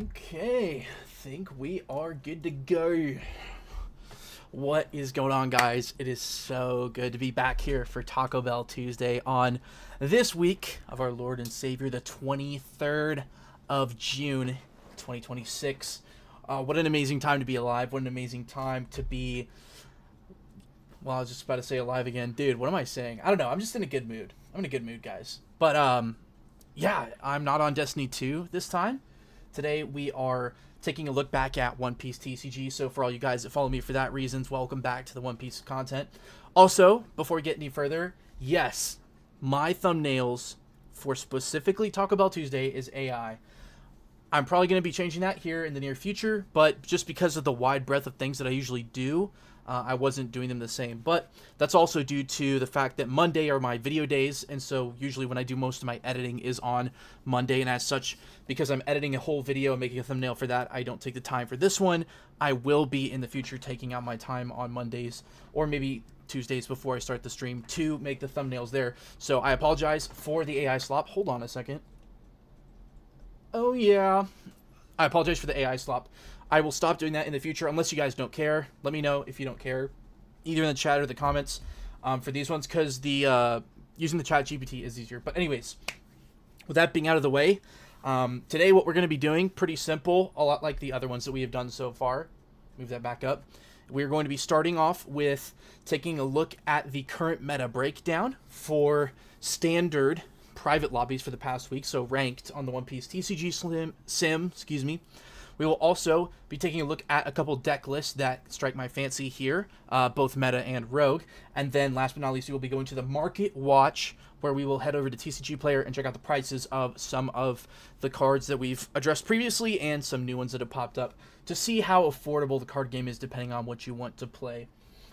Okay, think we are good to go. What is going on, guys? It is so good to be back here for Taco Bell Tuesday on this week of our Lord and Savior, the 23rd of June, 2026. What an amazing time to be alive. What an amazing time to be... Well, I was just about to say alive again. Dude, what am I saying? I don't know. I'm just in a good mood. I'm in a good mood, guys. But, yeah, I'm not on Destiny 2 this time. Today we are taking a look back at One Piece TCG. So for all you guys that follow me for that reasons, welcome back to the One Piece content. Also, before we get any further, yes, my thumbnails for specifically Taco Bell Tuesday is AI. I'm probably going to be changing that here in the near future, but just because of the wide breadth of things that I usually do, I wasn't doing them the same. But that's also due to the fact that Monday are my video days, and so usually when I do most of my editing is on Monday, and as such, because I'm editing a whole video and making a thumbnail for that, I don't take the time for this one. I will be in the future taking out my time on Mondays, or maybe Tuesdays before I start the stream, to make the thumbnails there. So I apologize for the AI slop. Hold on a second. Oh yeah, I apologize for the AI slop. I will stop doing that in the future unless you guys don't care. Let me know if you don't care, either in the chat or the comments, for these ones, because the using the chat GPT is easier. But anyways, with that being out of the way, today what we're going to be doing, pretty simple, a lot like the other ones that we have done so far. Move that back up. We're going to be starting off with taking a look at the current meta breakdown for standard private lobbies for the past week, so ranked on the One Piece TCG Sim, We will also be taking a look at a couple deck lists that strike my fancy here, both meta and rogue. And then last but not least, we will be going to the Market Watch, where we will head over to TCG Player and check out the prices of some of the cards that we've addressed previously and some new ones that have popped up to see how affordable the card game is depending on what you want to play.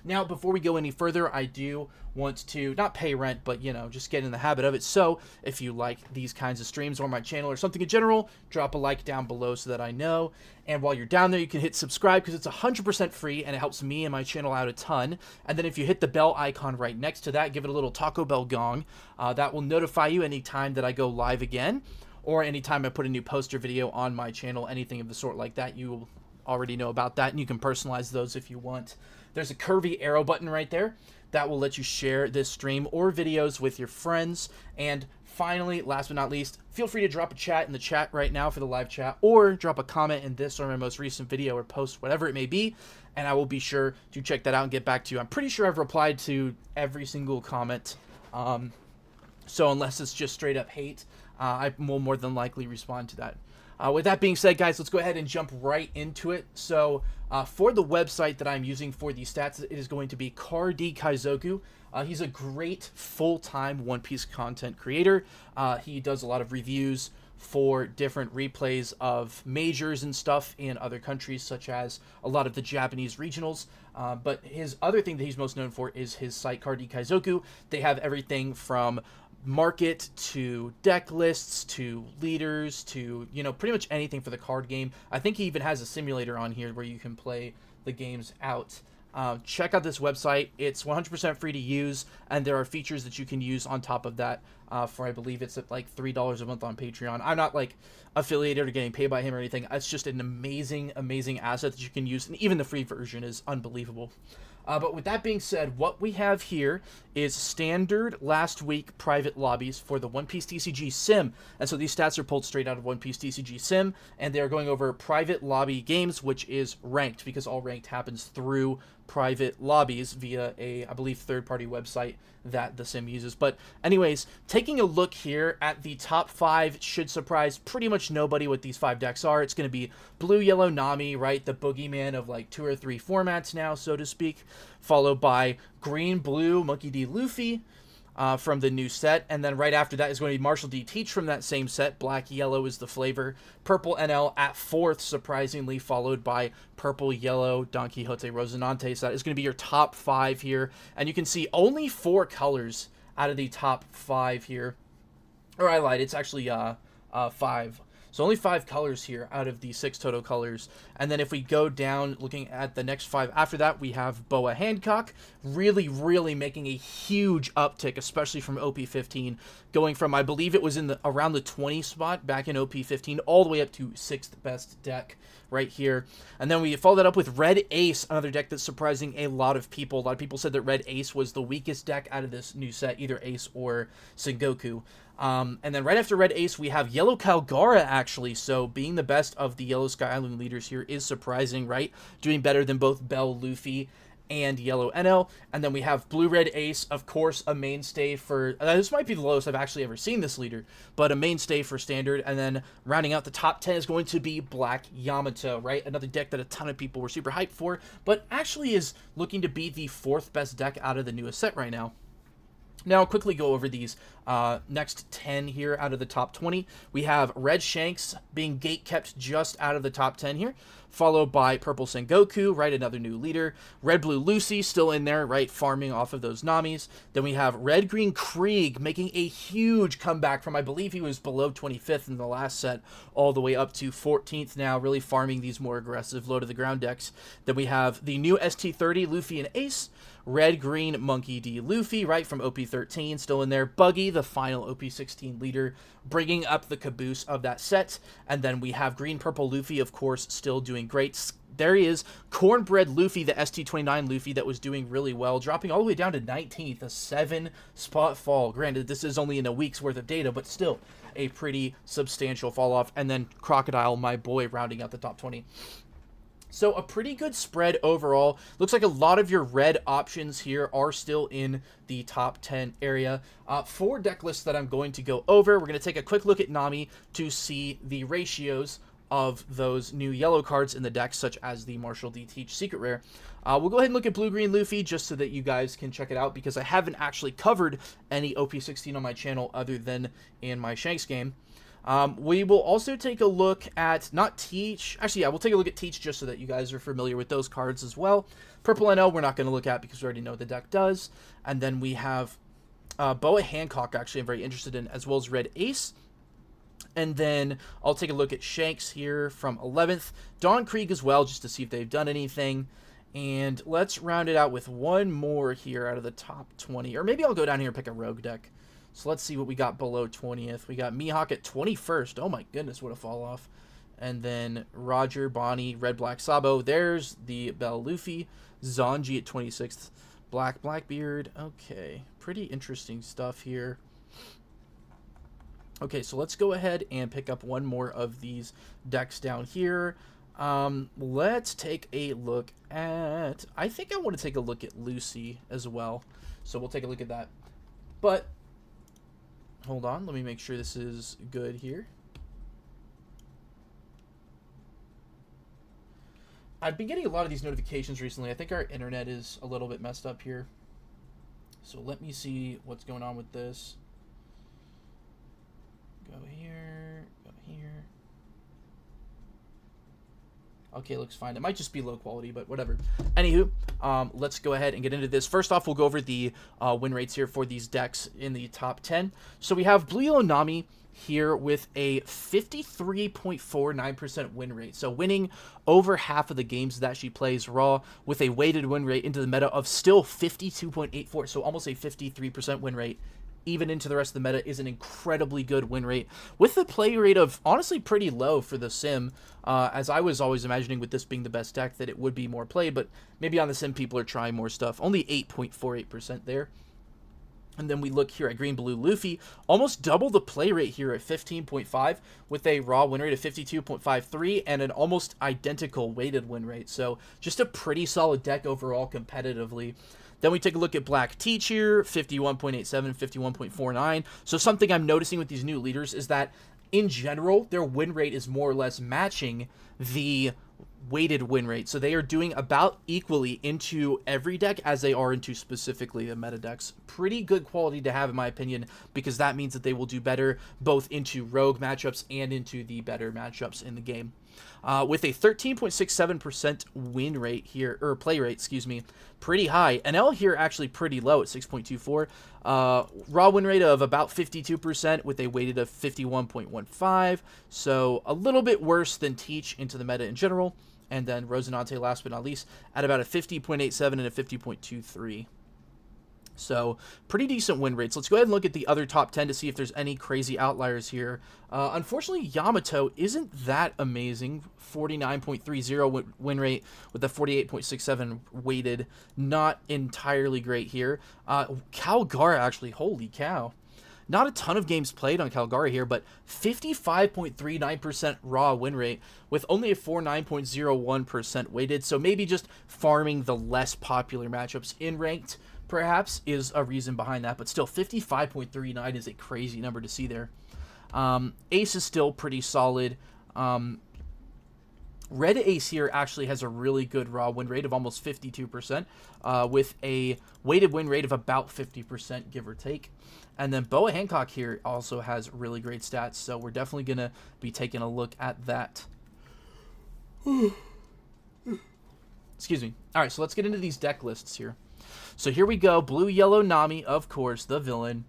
Now, before we go any further, I do want to not pay rent, but, you know, just get in the habit of it. So if you like these kinds of streams or my channel or something in general, drop a like down below so that I know. And while you're down there, you can hit subscribe because it's 100% free and it helps me and my channel out a ton. And then if you hit the bell icon right next to that, give it a little Taco Bell gong. That will notify you anytime that I go live again, or anytime I put a new poster video on my channel, anything of the sort like that. You will already know about that, and you can personalize those if you want. There's a curvy arrow button right there that will let you share this stream or videos with your friends. And finally, last but not least, feel free to drop a chat in the chat right now for the live chat, or drop a comment in this or my most recent video or post, whatever it may be, and I will be sure to check that out and get back to you. I'm pretty sure I've replied to every single comment, so unless it's just straight up hate, I will more than likely respond to that. With that being said, guys, let's go ahead and jump right into it. So for the website that I'm using for these stats, it is going to be Cardi Kaizoku. He's a great full-time One Piece content creator. He does a lot of reviews for different replays of majors and stuff in other countries, such as a lot of the Japanese regionals. But his other thing that he's most known for is his site, Cardi Kaizoku. They have everything from market to deck lists to leaders to, you know, pretty much anything for the card game. I think he even has a simulator on here where you can play the games out. Check out this website. It's 100% free to use, and there are features that you can use on top of that for, I believe it's at like $3 a month on Patreon. I'm not like affiliated or getting paid by him or anything. It's just an amazing asset that you can use, and even the free version is unbelievable. But with that being said, what we have here is standard last week private lobbies for the One Piece TCG Sim. And so these stats are pulled straight out of One Piece TCG Sim, and they are going over private lobby games, which is ranked, because all ranked happens through private lobbies via a, I believe, third-party website that the sim uses. But anyways, taking a look here at the top 5 should surprise pretty much nobody what these 5 decks are. It's going to be blue, yellow, Nami, right? The boogeyman of like 2 or 3 formats now, so to speak, followed by green, blue, Monkey D. Luffy, from the new set, and then right after that is going to be Marshall D. Teach from that same set. Black yellow is the flavor. Purple NL at 4th, surprisingly, followed by purple yellow Don Quixote Rosinante. So that is going to be your top 5 here, and you can see only 4 colors out of the top 5 here. Or I lied, it's actually 5. So only 5 colors here out of the 6 total colors. And then if we go down looking at the next 5 after that, we have Boa Hancock, really making a huge uptick, especially from OP15, going from, I believe it was in the around the 20 spot back in OP15 all the way up to 6th best deck right here. And then we follow that up with Red Ace, another deck that's surprising a lot of people. A lot of people said that Red Ace was the weakest deck out of this new set, either Ace or Sengoku. And then right after Red Ace, we have Yellow Calgara, actually. So being the best of the Yellow Sky Island leaders here is surprising, right? Doing better than both Bell Luffy and Yellow NL. And then we have Blue-Red Ace, of course, a mainstay for... this might be the lowest I've actually ever seen this leader, but a mainstay for Standard. And then rounding out the top 10 is going to be Black Yamato, right? Another deck that a ton of people were super hyped for, but actually is looking to be the 4th best deck out of the newest set right now. Now, I'll quickly go over these next 10 here out of the top 20. We have Red Shanks being gate-kept just out of the top 10 here, followed by Purple Sengoku, right, another new leader. Red-Blue Lucy still in there, right, farming off of those Namis. Then we have Red-Green Krieg making a huge comeback from, I believe he was below 25th in the last set, all the way up to 14th now, really farming these more aggressive low-to-the-ground decks. Then we have the new ST30, Luffy and Ace. Red-Green Monkey D. Luffy, right, from OP13, still in there. Buggy, the final OP16 leader, bringing up the caboose of that set. And then we have Green-Purple Luffy, of course, still doing great. There he is, Cornbread Luffy, the ST29 Luffy that was doing really well, dropping all the way down to 19th, a 7-spot fall. Granted, this is only in a week's worth of data, but still a pretty substantial fall-off. And then Crocodile, my boy, rounding out the top 20. So a pretty good spread overall. Looks like a lot of your red options here are still in the top 10 area. 4 deck lists that I'm going to go over. We're going to take a quick look at Nami to see the ratios of those new yellow cards in the deck, such as the Marshall D. Teach Secret Rare. We'll go ahead and look at Blue-Green Luffy just so that you guys can check it out, because I haven't actually covered any OP16 on my channel other than in my Shanks game. We will also take a look at, not Teach, actually, yeah, we'll take a look at Teach just so that you guys are familiar with those cards as well. Purple NL we're not going to look at because we already know what the deck does. And then we have Boa Hancock, actually, I'm very interested in, as well as Red Ace. And then I'll take a look at Shanks here from 11th. Dawn Krieg as well, just to see if they've done anything. And let's round it out with one more here out of the top 20. Or maybe I'll go down here and pick a rogue deck. So let's see what we got below 20th. We got Mihawk at 21st. Oh my goodness, what a fall off. And then Roger, Bonnie, Red Black Sabo. There's the Bell Luffy. Zanji at 26th. Blackbeard. Okay, pretty interesting stuff here. Okay, so let's go ahead and pick up one more of these decks down here. Let's take a look at... I think I want to take a look at Lucy as well. So we'll take a look at that. But... hold on, let me make sure this is good here. I've been getting a lot of these notifications recently. I think our internet is a little bit messed up here. So let me see what's going on with this. Go here, go here. Okay, looks fine. It might just be low quality, but whatever. Anywho, let's go ahead and get into this. First off, we'll go over the win rates here for these decks in the top 10. So we have Blue Yellow Nami here with a 53.49% win rate. So winning over half of the games that she plays raw with a weighted win rate into the meta of still 52.84. So almost a 53% win rate. Even into the rest of the meta is an incredibly good win rate with the play rate of honestly pretty low for the sim, as I was always imagining with this being the best deck that it would be more played, but maybe on the sim people are trying more stuff. Only 8.48% there. And then we look here at Green Blue Luffy, almost double the play rate here at 15.5 with a raw win rate of 52.53 and an almost identical weighted win rate. So just a pretty solid deck overall competitively. Then we take a look at Black Teach here, 51.87, 51.49. So something I'm noticing with these new leaders is that, in general, their win rate is more or less matching the weighted win rate. So they are doing about equally into every deck as they are into specifically the meta decks. Pretty good quality to have, in my opinion, because that means that they will do better both into rogue matchups and into the better matchups in the game. with a 13.67% win rate here, or play rate, excuse me, pretty high. NL here actually pretty low at 6.24. Raw win rate of about 52% with a weighted of 51.15. So a little bit worse than Teach into the meta in general. And then Rosinante, last but not least, at about a 50.87 and a 50.23. So pretty decent win rates. Let's go ahead and look at the other top 10 to see if there's any crazy outliers here. Unfortunately, Yamato isn't that amazing. 49.30 win rate with a 48.67 weighted. Not entirely great here. Calgara, actually, holy cow. Not a ton of games played on Calgary here, but 55.39% raw win rate with only a 49.01% weighted. So maybe just farming the less popular matchups in ranked perhaps is a reason behind that, but still 55.39 is a crazy number to see there. Ace is still pretty solid. Red Ace here actually has a really good raw win rate of almost 52%, with a weighted win rate of about 50%, give or take. And then Boa Hancock here also has really great stats, so we're definitely going to be taking a look at that. Excuse me. All right, so let's get into these deck lists here. So here we go. Blue, yellow, Nami, of course, the villain.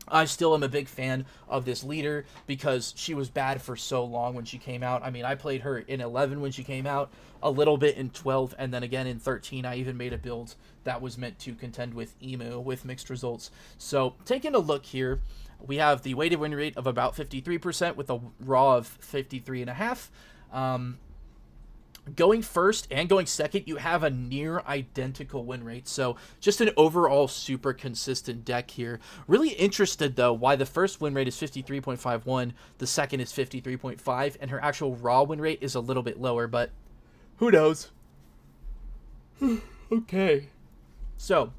I still am a big fan of this leader because she was bad for so long when she came out. I mean, I played her in 11 when she came out, a little bit in 12, and then again in 13. I even made a build that was meant to contend with Emu with mixed results. So taking a look here, we have the weighted win rate of about 53% with a raw of 53.5. Going first and going second, you have a near identical win rate. So just an overall super consistent deck here. Really interested, though, why the first win rate is 53.51, the second is 53.5, and her actual raw win rate is a little bit lower, but who knows? Okay. So,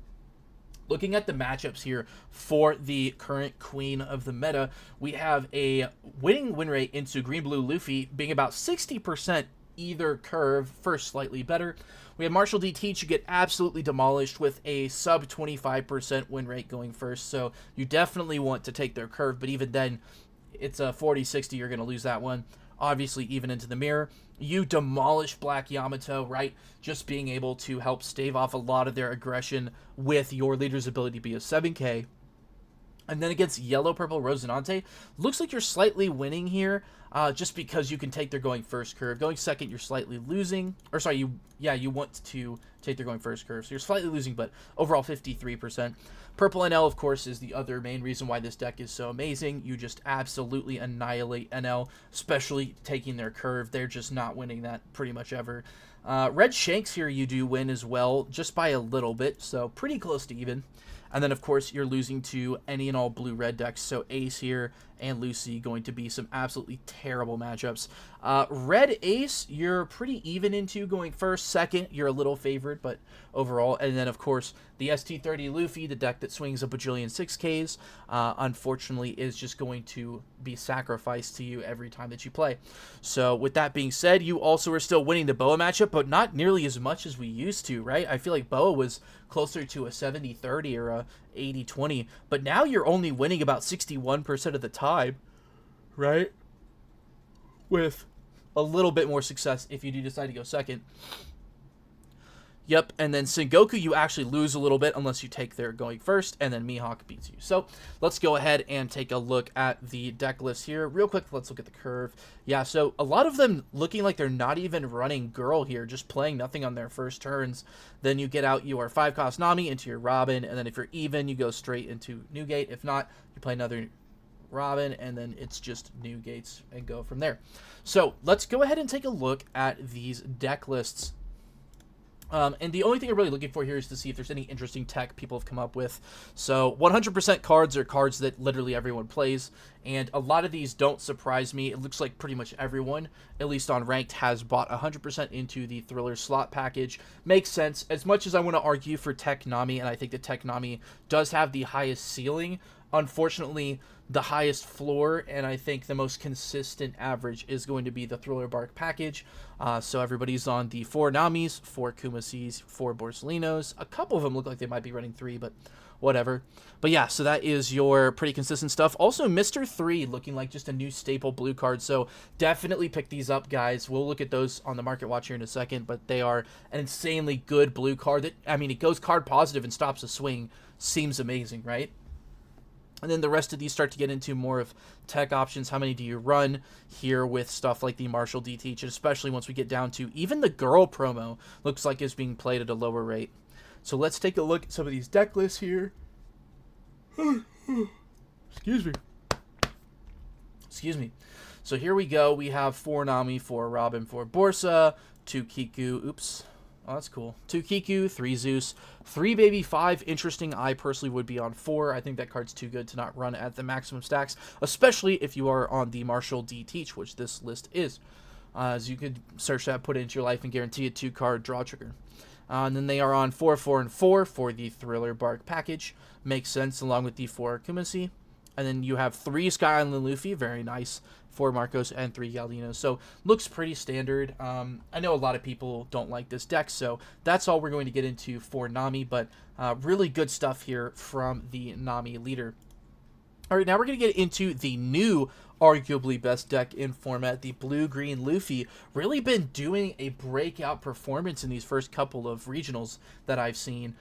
looking at the matchups here for the current queen of the meta, we have a winning win rate into Green-Blue Luffy being about 60%. Either curve, first slightly better. We have Marshall D. Teach, you get absolutely demolished with a sub 25% win rate going first, so you definitely want to take their curve, but even then, it's a 40-60, you're going to lose that one. Obviously, even into the mirror. You demolish Black Yamato, right? Just being able to help stave off a lot of their aggression with your leader's ability to be a 7K. And then against Yellow Purple Rosinante, looks like you're slightly winning here, just because you can take their going first curve. Going second, you're slightly losing. Or sorry, you want to take their going first curve. So you're slightly losing, but overall 53%. Purple NL, of course, is the other main reason why this deck is so amazing. You just absolutely annihilate NL, especially taking their curve. They're just not winning that pretty much ever. Red Shanks here you do win as well, just by a little bit, so pretty close to even. And then, of course, you're losing to any and all blue-red decks. So Ace here and Lucy going to be some absolutely terrible matchups. Red Ace, you're pretty even into going first. Second, you're a little favored, but overall. And then, of course, the ST30 Luffy, the deck that swings a bajillion 6Ks, unfortunately is just going to be sacrificed to you every time that you play. So with that being said, you also are still winning the Boa matchup, but not nearly as much as we used to, right? I feel like Boa was closer to a 70-30 or a 80-20, but now you're only winning about 61% of the time, right? With a little bit more success if you do decide to go second. Yep, and then Sengoku, you actually lose a little bit unless you take their going first, and then Mihawk beats you. So let's go ahead and take a look at the deck list here. Real quick, let's look at the curve. Yeah, so a lot of them looking like they're not even running Girl here, just playing nothing on their first turns. Then you get out your 5-cost Nami into your Robin, and then if you're even, you go straight into Newgate. If not, you play another Robin, and then it's just new gates and go from there. So let's go ahead and take a look at these deck lists. And the only thing I'm really looking for here is to see if there's any interesting tech people have come up with. So 100% cards are cards that literally everyone plays, and a lot of these don't surprise me. It looks like pretty much everyone, at least on Ranked, has bought 100% into the Thriller slot package. Makes sense. As much as I want to argue for Tech Nami, and I think that Tech Nami does have the highest ceiling Unfortunately, the highest floor and I think the most consistent average is going to be the Thriller Bark package. So everybody's on the 4 Namis, 4 Kumasis, 4 Borsalinos. A couple of them look like they might be running 3, but whatever. But yeah, so that is your pretty consistent stuff. Also, Mr. 3 looking like just a new staple blue card. So definitely pick these up, guys. We'll look at those on the Market Watch here in a second, but they are an insanely good blue card. That, I mean, it goes card positive and stops a swing. Seems amazing, right? And then the rest of these start to get into more of tech options. How many do you run here with stuff like the Marshall DTH, and especially once we get down to even the girl promo looks like it's being played at a lower rate. So let's take a look at some of these deck lists here. Excuse me. So here we go. We have 4 Nami, 4 Robin, 4 Borsa, 2 Kiku. Oops. Oh, that's cool. 2 Kiku, 3 Zeus, 3 Baby, 5 Interesting. I personally would be on 4. I think that card's too good to not run at the maximum stacks, especially if you are on the Marshall D Teach, which this list is. As you could search that, put it into your life, and guarantee a 2-card draw trigger. And then they are on 4, 4, and 4 for the Thriller Bark package. Makes sense, along with the 4 Kumasi. And then you have 3 Sky Island Luffy, very nice, 4 Marcos, and 3 Galdinos. So, looks pretty standard. I know a lot of people don't like this deck, so that's all we're going to get into for Nami, but really good stuff here from the Nami leader. All right, now we're going to get into the new, arguably best deck in format, the Blue-Green Luffy. Really been doing a breakout performance in these first couple of regionals that I've seen.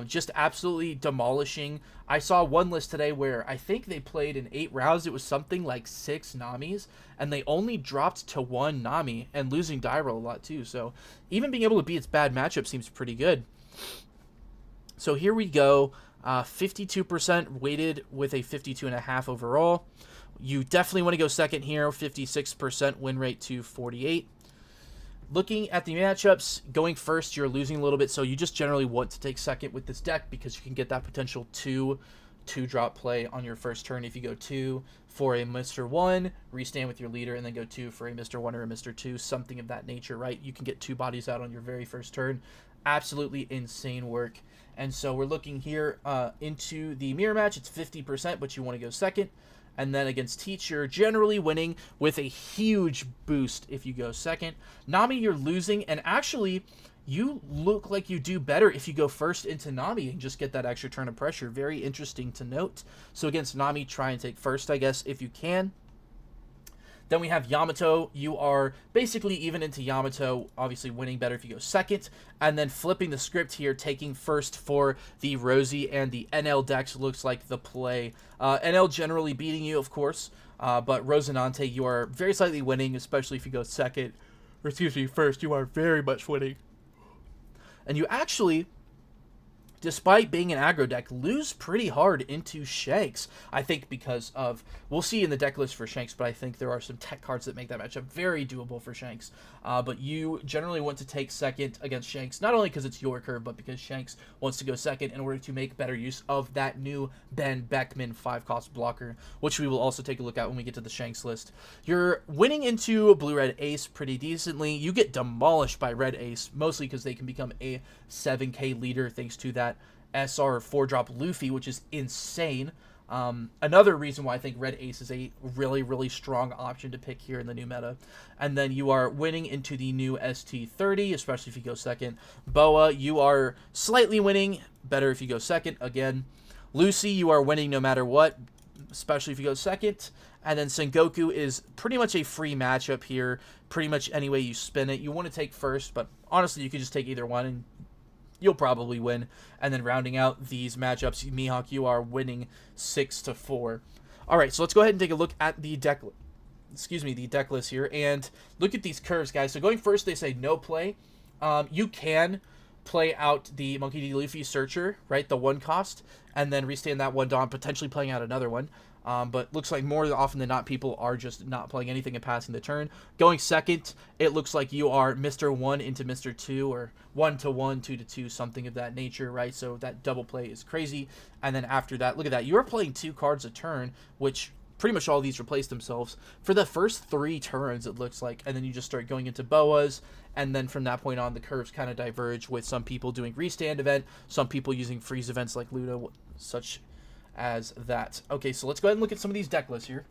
Just absolutely demolishing. I saw one list today where I think they played in 8 rounds. It was something like 6 Namis, and they only dropped to 1 Nami, and losing die roll a lot too. So even being able to beat its bad matchup seems pretty good. So here we go. 52% weighted with a 52.5 overall. You definitely want to go second here. 56% win rate to 48. Looking at the matchups, going first, you're losing a little bit, so you just generally want to take second with this deck because you can get that potential 2-drop play on your first turn. If you go 2 for a Mr. 1, restand with your leader, and then go 2 for a Mr. 1 or a Mr. 2, something of that nature, right? You can get 2 bodies out on your very first turn. Absolutely insane work. And so we're looking here into the mirror match. It's 50%, but you want to go second. And then against Teach, you're generally winning with a huge boost if you go second. Nami, you're losing, and actually, you look like you do better if you go first into Nami and just get that extra turn of pressure. Very interesting to note. So against Nami, try and take first, I guess, if you can. Then we have Yamato. You are basically even into Yamato, obviously winning better if you go second. And then flipping the script here, taking first for the Rosie and the NL decks looks like the play. NL generally beating you, of course. But Rosinante, you are very slightly winning, especially if you go second. Or excuse me, first. You are very much winning. And you actually, despite being an aggro deck, lose pretty hard into Shanks. I think because of, we'll see in the deck list for Shanks, but I think there are some tech cards that make that matchup very doable for Shanks. But you generally want to take second against Shanks, not only because it's your curve, but because Shanks wants to go second in order to make better use of that new Ben Beckman 5-cost blocker, which we will also take a look at when we get to the Shanks list. You're winning into Blue-Red Ace pretty decently. You get demolished by Red Ace, mostly because they can become a 7k leader thanks to that SR 4-drop Luffy, which is insane. Another reason why I think Red Ace is a really, really strong option to pick here in the new meta. And then you are winning into the new ST30, especially if you go second. Boa, you are slightly winning, better if you go second. Again, Lucy, you are winning no matter what, especially if you go second. And then Sengoku is pretty much a free matchup here. Pretty much any way you spin it. You want to take first, but honestly, you could just take either one and you'll probably win. And then rounding out these matchups, Mihawk, you are winning 6-4. All right, so let's go ahead and take a look at the deck list here and look at these curves, guys. So going first, they say no play. You can play out the Monkey D. Luffy Searcher, right, the 1 cost, and then restand that 1 Dawn, potentially playing out another one. But looks like more often than not, people are just not playing anything and passing the turn. Going second, it looks like you are Mr. 1 into Mr. 2, or 1-1, 2-2, something of that nature, right? So that double play is crazy. And then after that, look at that. You are playing 2 cards a turn, which pretty much all these replace themselves for the first 3 turns, it looks like. And then you just start going into Boas. And then from that point on, the curves kind of diverge with some people doing restand event, some people using freeze events like Ludo, such as that. Okay, so let's go ahead and look at some of these deck lists here.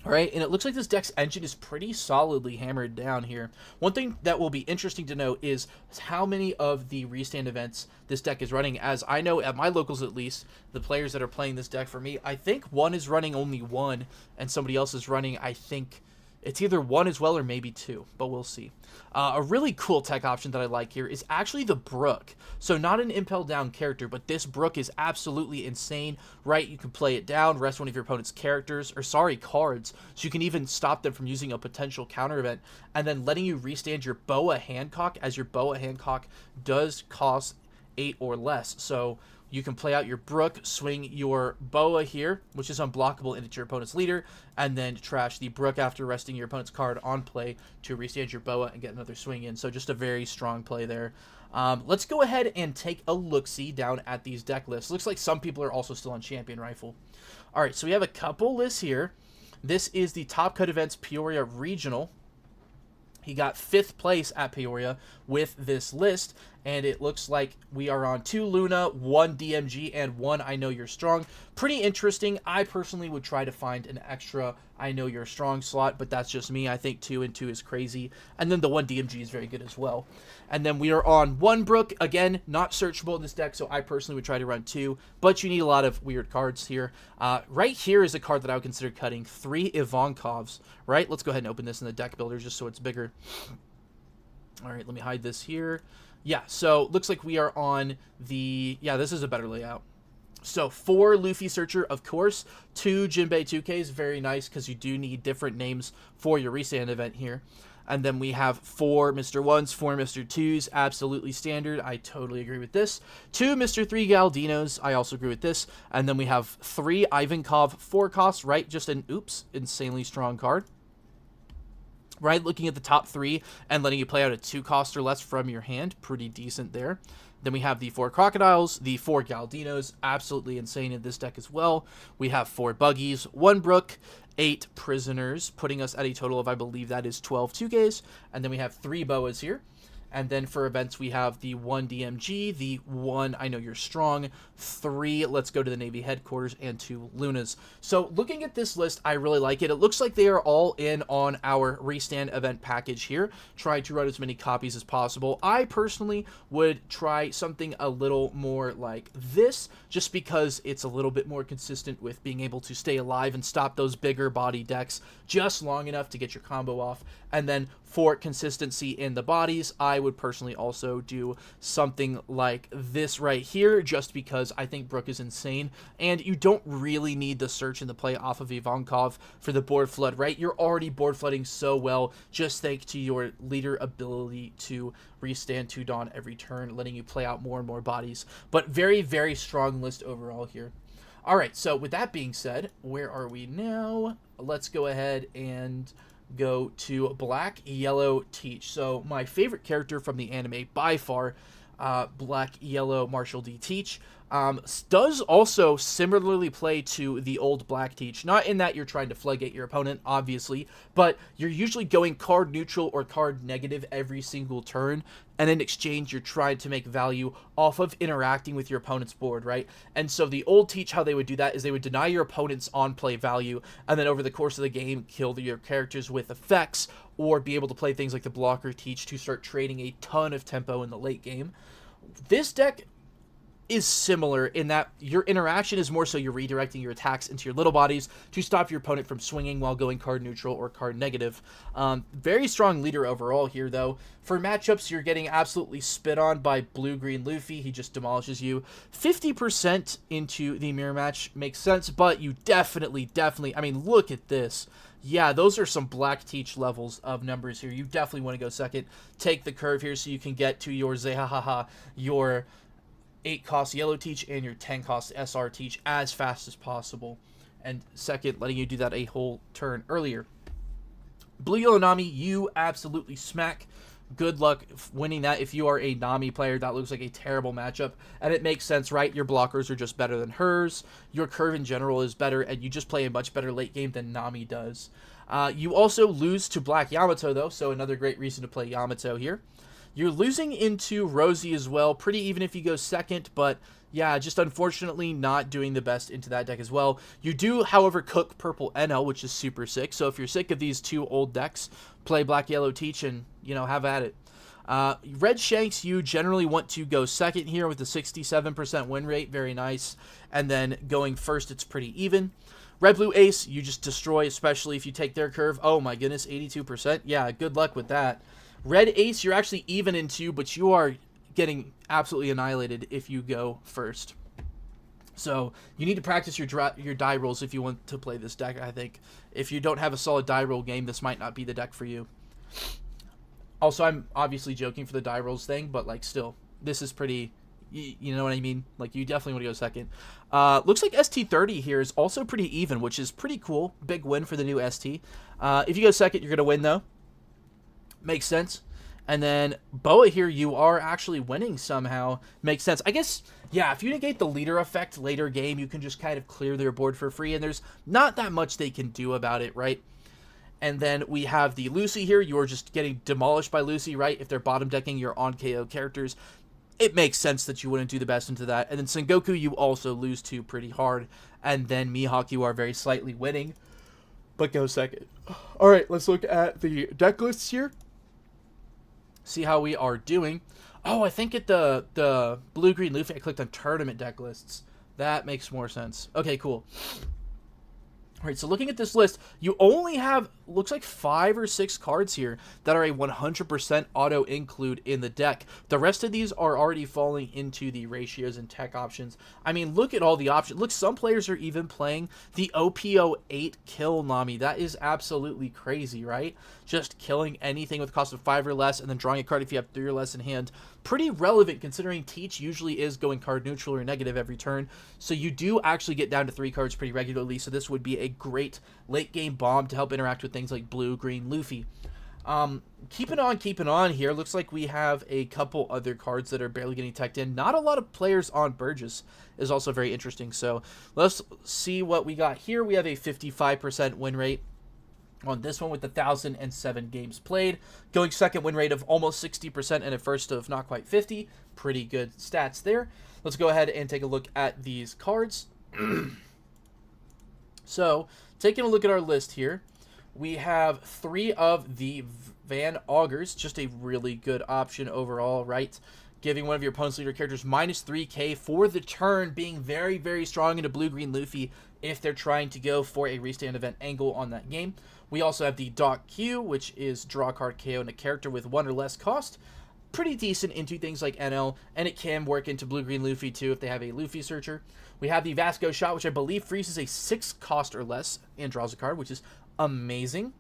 All right, and it looks like this deck's engine is pretty solidly hammered down here. One thing that will be interesting to know is how many of the restand events this deck is running. As I know, at my locals at least, the players that are playing this deck for me, I think one is running only one, and somebody else is running, I think, it's either one as well or maybe two, but we'll see. A really cool tech option that I like here is actually the Brook. So not an impel down character, but this Brook is absolutely insane, right? You can play it down, rest one of your opponent's cards, so you can even stop them from using a potential counter event, and then letting you restand your Boa Hancock, as your Boa Hancock does cost 8 or less. So you can play out your Brook, swing your Boa here, which is unblockable, into your opponent's leader, and then trash the Brook after resting your opponent's card on play to restand your Boa and get another swing in. So just a very strong play there. Let's go ahead and take a look-see down at these deck lists. Looks like some people are also still on Champion Rifle. All right, so we have a couple lists here. This is the Top Cut Events Peoria Regional. He got 5th place at Peoria with this list, and it looks like we are on 2 Luna, 1 DMG, and 1 I Know You're Strong. Pretty interesting. I personally would try to find an extra I Know You're Strong slot, but that's just me. I think 2 and 2 is crazy. And then the 1 DMG is very good as well. And then we are on 1 Brook. Again, not searchable in this deck, so I personally would try to run 2, but you need a lot of weird cards here. Right here is a card that I would consider cutting. 3 Ivankovs, right? Let's go ahead and open this in the deck builder just so it's bigger. All right, let me hide this here. Yeah, so looks like we are on the... Yeah, this is a better layout. So 4 Luffy Searcher, of course. 2 Jinbei 2Ks, very nice, because you do need different names for your restand event here. And then we have 4 Mr. 1s, 4 Mr. 2s, absolutely standard. I totally agree with this. 2 Mr. 3 Galdinos, I also agree with this. And then we have 3 Ivankov 4 costs, right? Just an, insanely strong card. Right, looking at the top 3 and letting you play out a 2 cost or less from your hand. Pretty decent there. Then we have the 4 Crocodiles, the 4 Galdinos, absolutely insane in this deck as well. We have 4 Buggies, 1 Brook, 8 Prisoners, putting us at a total of, I believe that is 12 2Ks. And then we have 3 Boas here. And then for events, we have the 1 DMG, the 1 I Know You're Strong, 3 Let's Go to the Navy Headquarters, and 2 Lunas. So looking at this list, I really like it. It looks like they are all in on our restand event package here. Try to run as many copies as possible. I personally would try something a little more like this, just because it's a little bit more consistent with being able to stay alive and stop those bigger body decks just long enough to get your combo off. And then for consistency in the bodies, I would personally also do something like this right here, just because I think Brook is insane, and you don't really need the search and the play off of Ivankov for the board flood, right? You're already board flooding so well, just thanks to your leader ability to restand 2 Dawn every turn, letting you play out more and more bodies. But very, very strong list overall here. All right, so with that being said, where are we now? Let's go ahead and go to Black Yellow Teach. So my favorite character from the anime by far, Black Yellow Marshall D. Teach, does also similarly play to the old Black Teach. Not in that you're trying to floodgate your opponent, obviously, but you're usually going card neutral or card negative every single turn, and in exchange you're trying to make value off of interacting with your opponent's board, right? And so the old Teach, how they would do that is they would deny your opponent's on-play value, and then over the course of the game kill your characters with effects, or be able to play things like the Blocker Teach to start trading a ton of tempo in the late game. This deck is similar in that your interaction is more so you're redirecting your attacks into your little bodies to stop your opponent from swinging while going card neutral or card negative. Very strong leader overall here, though. For matchups, you're getting absolutely spit on by blue-green Luffy. He just demolishes you. 50% into the mirror match makes sense, but you definitely, I mean, look at this. Yeah, those are some Black Teach levels of numbers here. You definitely want to go second. Take the curve here so you can get to your Zehahaha, your 8-cost Yellow Teach and your 10-cost SR Teach as fast as possible. And second, letting you do that a whole turn earlier. Blue Yellow Nami, you absolutely smack. Good luck winning that. If you are a Nami player, that looks like a terrible matchup. And it makes sense, right? Your blockers are just better than hers. Your curve in general is better, and you just play a much better late game than Nami does. You also lose to Black Yamato, though, so another great reason to play Yamato here. You're losing into Rosie as well. Pretty even if you go second, but yeah, just unfortunately not doing the best into that deck as well. You do, however, cook Purple NL, which is super sick. So if you're sick of these two old decks, play Black Yellow Teach and, have at it. Red Shanks, you generally want to go second here with the 67% win rate. Very nice. And then going first, it's pretty even. Red Blue Ace, you just destroy, especially if you take their curve. Oh my goodness, 82%. Yeah, good luck with that. Red Ace, you're actually even into, but you are getting absolutely annihilated if you go first. So you need to practice your die rolls if you want to play this deck, I think. If you don't have a solid die roll game, this might not be the deck for you. Also, I'm obviously joking for the die rolls thing, but, like, still, this is pretty, you know what I mean? Like, you definitely want to go second. Looks like ST30 here is also pretty even, which is pretty cool. Big win for the new ST. If you go second, you're going to win, though. Makes sense. And then Boa here, you are actually winning somehow. Makes sense. I guess, yeah, if you negate the leader effect later game, you can just kind of clear their board for free, and there's not that much they can do about it, right? And then we have the Lucy here. You are just getting demolished by Lucy, right? If they're bottom decking your on KO characters, it makes sense that you wouldn't do the best into that. And then Sengoku, you also lose to pretty hard. And then Mihawk, you are very slightly winning, but go second. All right, let's look at the deck lists here. See how we are doing. Oh, I think at the blue-green Luffy, I clicked on tournament deck lists. That makes more sense. Okay, cool. All right, so looking at this list, you only have, looks like 5 or 6 cards here that are a 100% auto include in the deck. The rest of these are already falling into the ratios and tech options. I mean, look at all the options. Look, some players are even playing the OP08 kill Nami. That is absolutely crazy, right? Just killing anything with a cost of 5 or less and then drawing a card if you have 3 or less in hand. Pretty relevant considering Teach usually is going card neutral or negative every turn. So you do actually get down to 3 cards pretty regularly. So this would be a great late game bomb to help interact with things like blue, green, Luffy. Keeping on here. Looks like we have a couple other cards that are barely getting teched in. Not a lot of players on Burgess is also very interesting. So let's see what we got here. We have a 55% win rate on this one with 1,007 games played. Going second win rate of almost 60% and a first of not quite 50. Pretty good stats there. Let's go ahead and take a look at these cards. So, taking a look at our list here, we have 3 of the Van Augers, just a really good option overall, right? Giving one of your opponent's leader characters minus 3k for the turn, being very, very strong into blue-green Luffy if they're trying to go for a restand event angle on that game. We also have the Doc Q, which is draw a card KO and a character with 1 or less cost. Pretty decent into things like NL, and it can work into blue-green Luffy too if they have a Luffy searcher. We have the Vasco Shot, which I believe freezes a 6 cost or less and draws a card, which is amazing.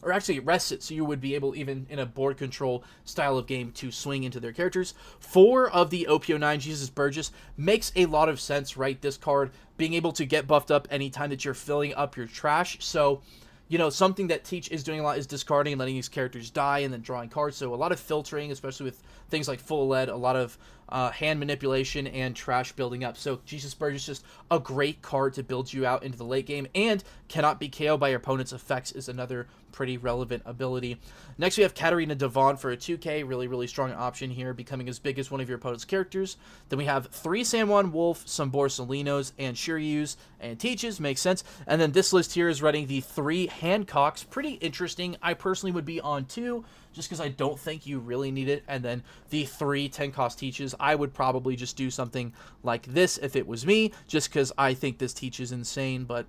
Or actually, it rests it, so you would be able, even in a board control style of game, to swing into their characters. 4 of the OP09 Jesus Burgess makes a lot of sense, right? This card being able to get buffed up anytime that you're filling up your trash. So, you know, something that Teach is doing a lot is discarding and letting these characters die and then drawing cards. So a lot of filtering, especially with things like full lead, a lot of hand manipulation and trash building up. So Jesus Burgess is just a great card to build you out into the late game, and cannot be KO'd by your opponent's effects is another pretty relevant ability. Next, we have Katarina Devon for a 2k, really, really strong option here, becoming as big as one of your opponent's characters. Then we have 3 San Juan Wolf, some Borsalinos, and Shiryus, and Teaches, makes sense. And then this list here is running the 3 Hancocks, pretty interesting. I personally would be on 2, just because I don't think you really need it. And then the 3 10-cost Teaches, I would probably just do something like this if it was me, just because I think this Teach is insane. But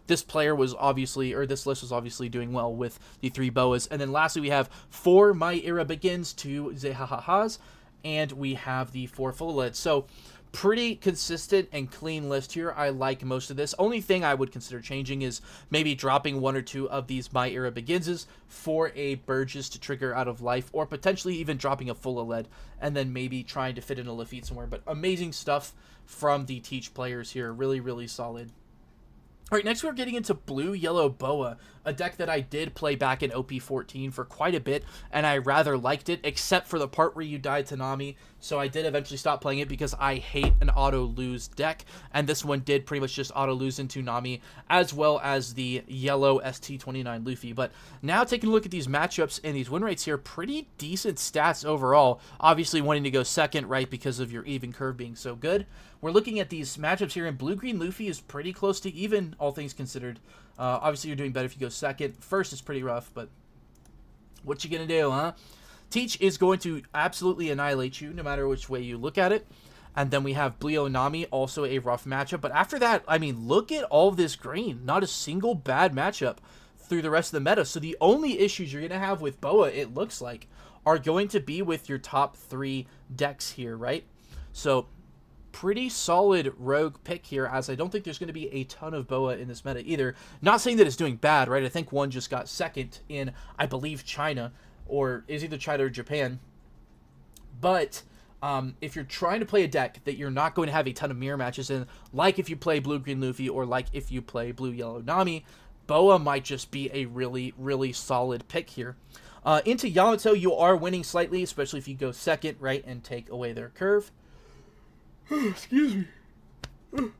this player was obviously, or this list was obviously doing well with the 3 Boas. And then lastly, we have 4 My Era Begins, 2 Zehahahas, and we have the 4 Full Lead. So pretty consistent and clean list here. I like most of this. Only thing I would consider changing is maybe dropping 1 or 2 of these My Era Beginses for a Burgess to trigger out of life, or potentially even dropping a full of lead and then maybe trying to fit in a Lafitte somewhere. But amazing stuff from the Teach players here. Really, really solid. All right, next we're getting into Blue Yellow Boa, a deck that I did play back in OP14 for quite a bit, and I rather liked it, except for the part where you died to Nami, so I did eventually stop playing it because I hate an auto-lose deck, and this one did pretty much just auto-lose into Nami, as well as the yellow ST29 Luffy. But now taking a look at these matchups and these win rates here, pretty decent stats overall, obviously wanting to go second, right, because of your even curve being so good. We're looking at these matchups here, and Blue-Green Luffy is pretty close to even, all things considered. Obviously, you're doing better if you go second. First is pretty rough, but what you gonna do, huh? Teach is going to absolutely annihilate you, no matter which way you look at it. And then we have Blue Nami, also a rough matchup. But after that, I mean, look at all of this green. Not a single bad matchup through the rest of the meta. So the only issues you're gonna have with Boa, it looks like, are going to be with your top 3 decks here, right? So pretty solid rogue pick here, as I don't think there's going to be a ton of Boa in this meta either. Not saying that it's doing bad, right? I think one just got second in, I believe, China, or is either China or Japan. But if you're trying to play a deck that you're not going to have a ton of mirror matches in, like if you play Blue-Green Luffy or like if you play Blue-Yellow Nami, Boa might just be a really, really solid pick here. Into Yamato, you are winning slightly, especially if you go second, right, and take away their curve. Excuse me.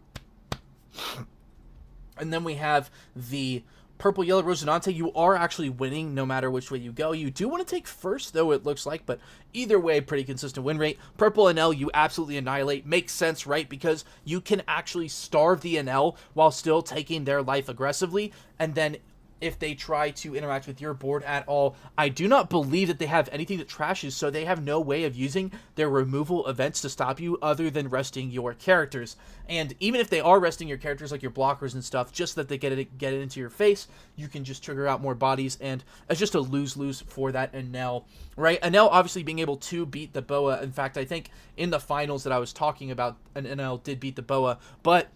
And then we have the Purple Yellow Rosinante. You are actually winning no matter which way you go. You do want to take first, though, it looks like, but either way, pretty consistent win rate. Purple NL, you absolutely annihilate. Makes sense, right? Because you can actually starve the NL while still taking their life aggressively, and then if they try to interact with your board at all, I do not believe that they have anything that trashes, so they have no way of using their removal events to stop you other than resting your characters. And even if they are resting your characters, like your blockers and stuff, just that they get it into your face, you can just trigger out more bodies, and it's just a lose-lose for that Enel, right? Enel obviously being able to beat the Boa. In fact, I think in the finals that I was talking about, an Enel did beat the Boa, but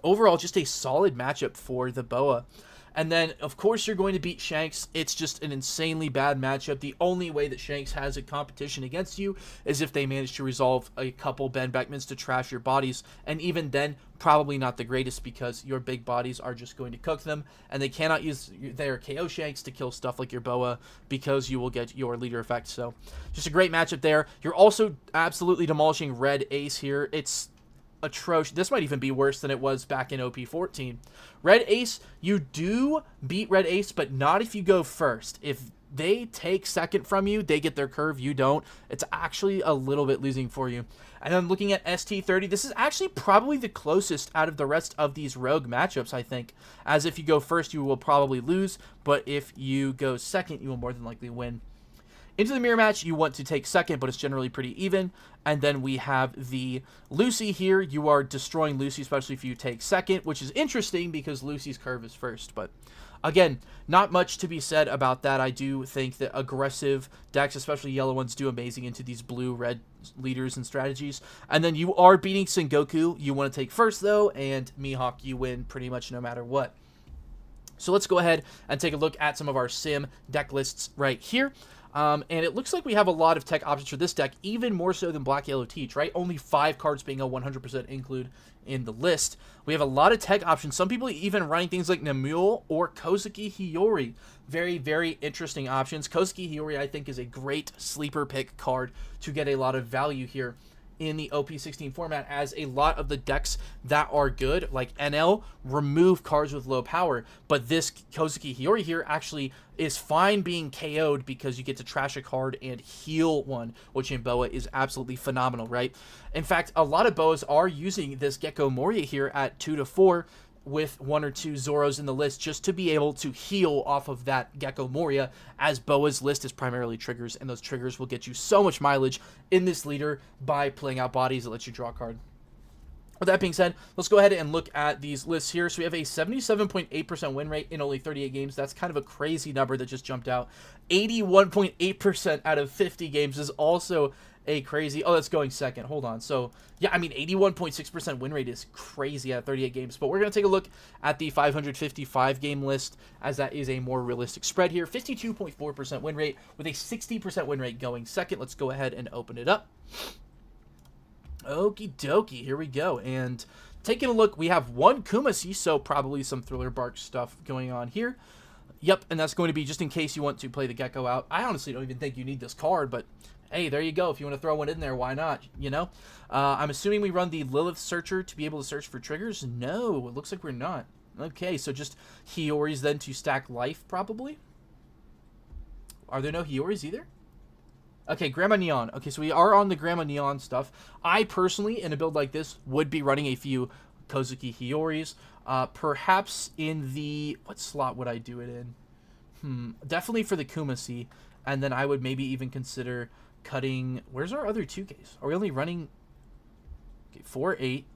overall, just a solid matchup for the Boa. And then, of course, you're going to beat Shanks. It's just an insanely bad matchup. The only way that Shanks has a competition against you is if they manage to resolve a couple Ben Beckmans to trash your bodies. And even then, probably not the greatest, because your big bodies are just going to cook them. And they cannot use their KO Shanks to kill stuff like your Boa, because you will get your leader effect. So, just a great matchup there. You're also absolutely demolishing Red Ace here. It's atrocious. This might even be worse than it was back in OP14. Red Ace, you do beat Red Ace, but not if you go first. If they take second from you, they get their curve, you don't. It's actually a little bit losing for you. And then looking at ST30, this is actually probably the closest out of the rest of these rogue matchups, I think. As if you go first, you will probably lose, but if you go second, you will more than likely win. Into the mirror match, you want to take second, but it's generally pretty even. And then we have the Lucy here. You are destroying Lucy, especially if you take second, which is interesting because Lucy's curve is first. But again, not much to be said about that. I do think that aggressive decks, especially yellow ones, do amazing into these blue-red leaders and strategies. And then you are beating Sengoku. You want to take first, though, and Mihawk, you win pretty much no matter what. So let's go ahead and take a look at some of our sim deck lists right here. And it looks like we have a lot of tech options for this deck, even more so than Black Yellow Teach, right? Only 5 cards being a 100% include in the list. We have a lot of tech options. Some people even running things like Nemule or Kozuki Hiyori. Very, very interesting options. Kozuki Hiyori, I think, is a great sleeper pick card to get a lot of value here in the OP16 format, as a lot of the decks that are good, like NL, remove cards with low power, but this Kozuki Hiyori here actually is fine being KO'd because you get to trash a card and heal one, which in Boa is absolutely phenomenal, right? In fact, a lot of Boas are using this Gecko Moria here at 2 to 4 with 1 or 2 Zoros in the list just to be able to heal off of that Gecko Moria, as Boa's list is primarily triggers, and those triggers will get you so much mileage in this leader by playing out bodies that let you draw a card. With that being said, let's go ahead and look at these lists here. So we have a 77.8% win rate in only 38 games. That's kind of a crazy number that just jumped out. 81.8% out of 50 games is also a crazy... Oh, that's going second. Hold on. So, yeah, I mean, 81.6% win rate is crazy out of 38 games. But we're going to take a look at the 555-game list, as that is a more realistic spread here. 52.4% win rate with a 60% win rate going second. Let's go ahead and open it up. Okie dokie, here we go. And taking a look, we have one Kumasi, so probably some Thriller Bark stuff going on here. Yep, and that's going to be just in case you want to play the Gecko out. I honestly don't even think you need this card, but hey, there you go. If you want to throw one in there, why not, you know? I'm assuming we run the Lilith Searcher to be able to search for triggers. No, it looks like we're not. Okay, so just Hioris then to stack life, probably. Are there no Hioris either? Okay, Grandma Neon. Okay, so we are on the Grandma Neon stuff. I personally, in a build like this, would be running a few Kozuki Hioris. Perhaps in the... What slot would I do it in? Definitely for the Kumasi. And then I would maybe even consider cutting... Where's our other 2Ks? Are we only running... Okay, 4, 8,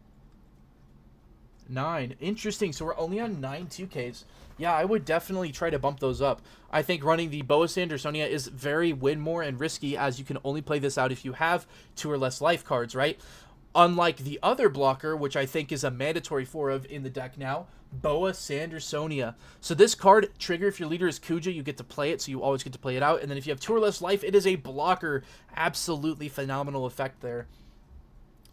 9. Interesting. So we're only on 9 2Ks. Yeah, I would definitely try to bump those up. I think running the Boa Sandersonia is very win more and risky, as you can only play this out if you have 2 or less life cards, right? Unlike the other blocker, which I think is a mandatory 4 of in the deck now, Boa Sandersonia. So this card, trigger, if your leader is Kuja, you get to play it, so you always get to play it out. And then if you have 2 or less life, it is a blocker. Absolutely phenomenal effect there.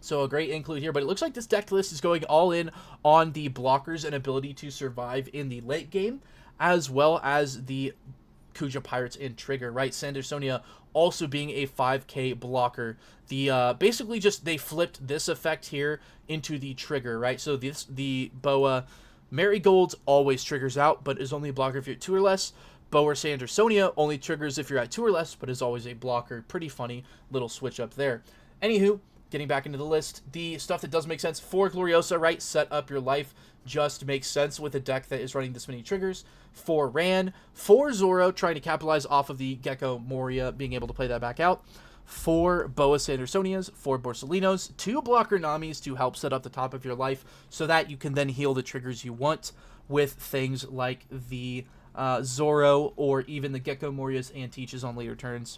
So a great include here, but it looks like this deck list is going all in on the blockers and ability to survive in the late game, as well as the Kuja Pirates and trigger, right? Sandersonia also being a 5k blocker. The basically just they flipped this effect here into the trigger, right? So the Boa Marigold always triggers out, but is only a blocker if you're at 2 or less. Boa Sandersonia only triggers if you're at 2 or less, but is always a blocker. Pretty funny little switch up there. Anywho, getting back into the list, the stuff that does make sense for Gloriosa, right? Set up your life just makes sense with a deck that is running this many triggers. For Ran, for Zoro, trying to capitalize off of the Gecko Moria, being able to play that back out. For Boa Sandersonias, for Borsalinos, 2 blocker Namis to help set up the top of your life so that you can then heal the triggers you want with things like the Zoro or even the Gecko Morias and Teaches on later turns.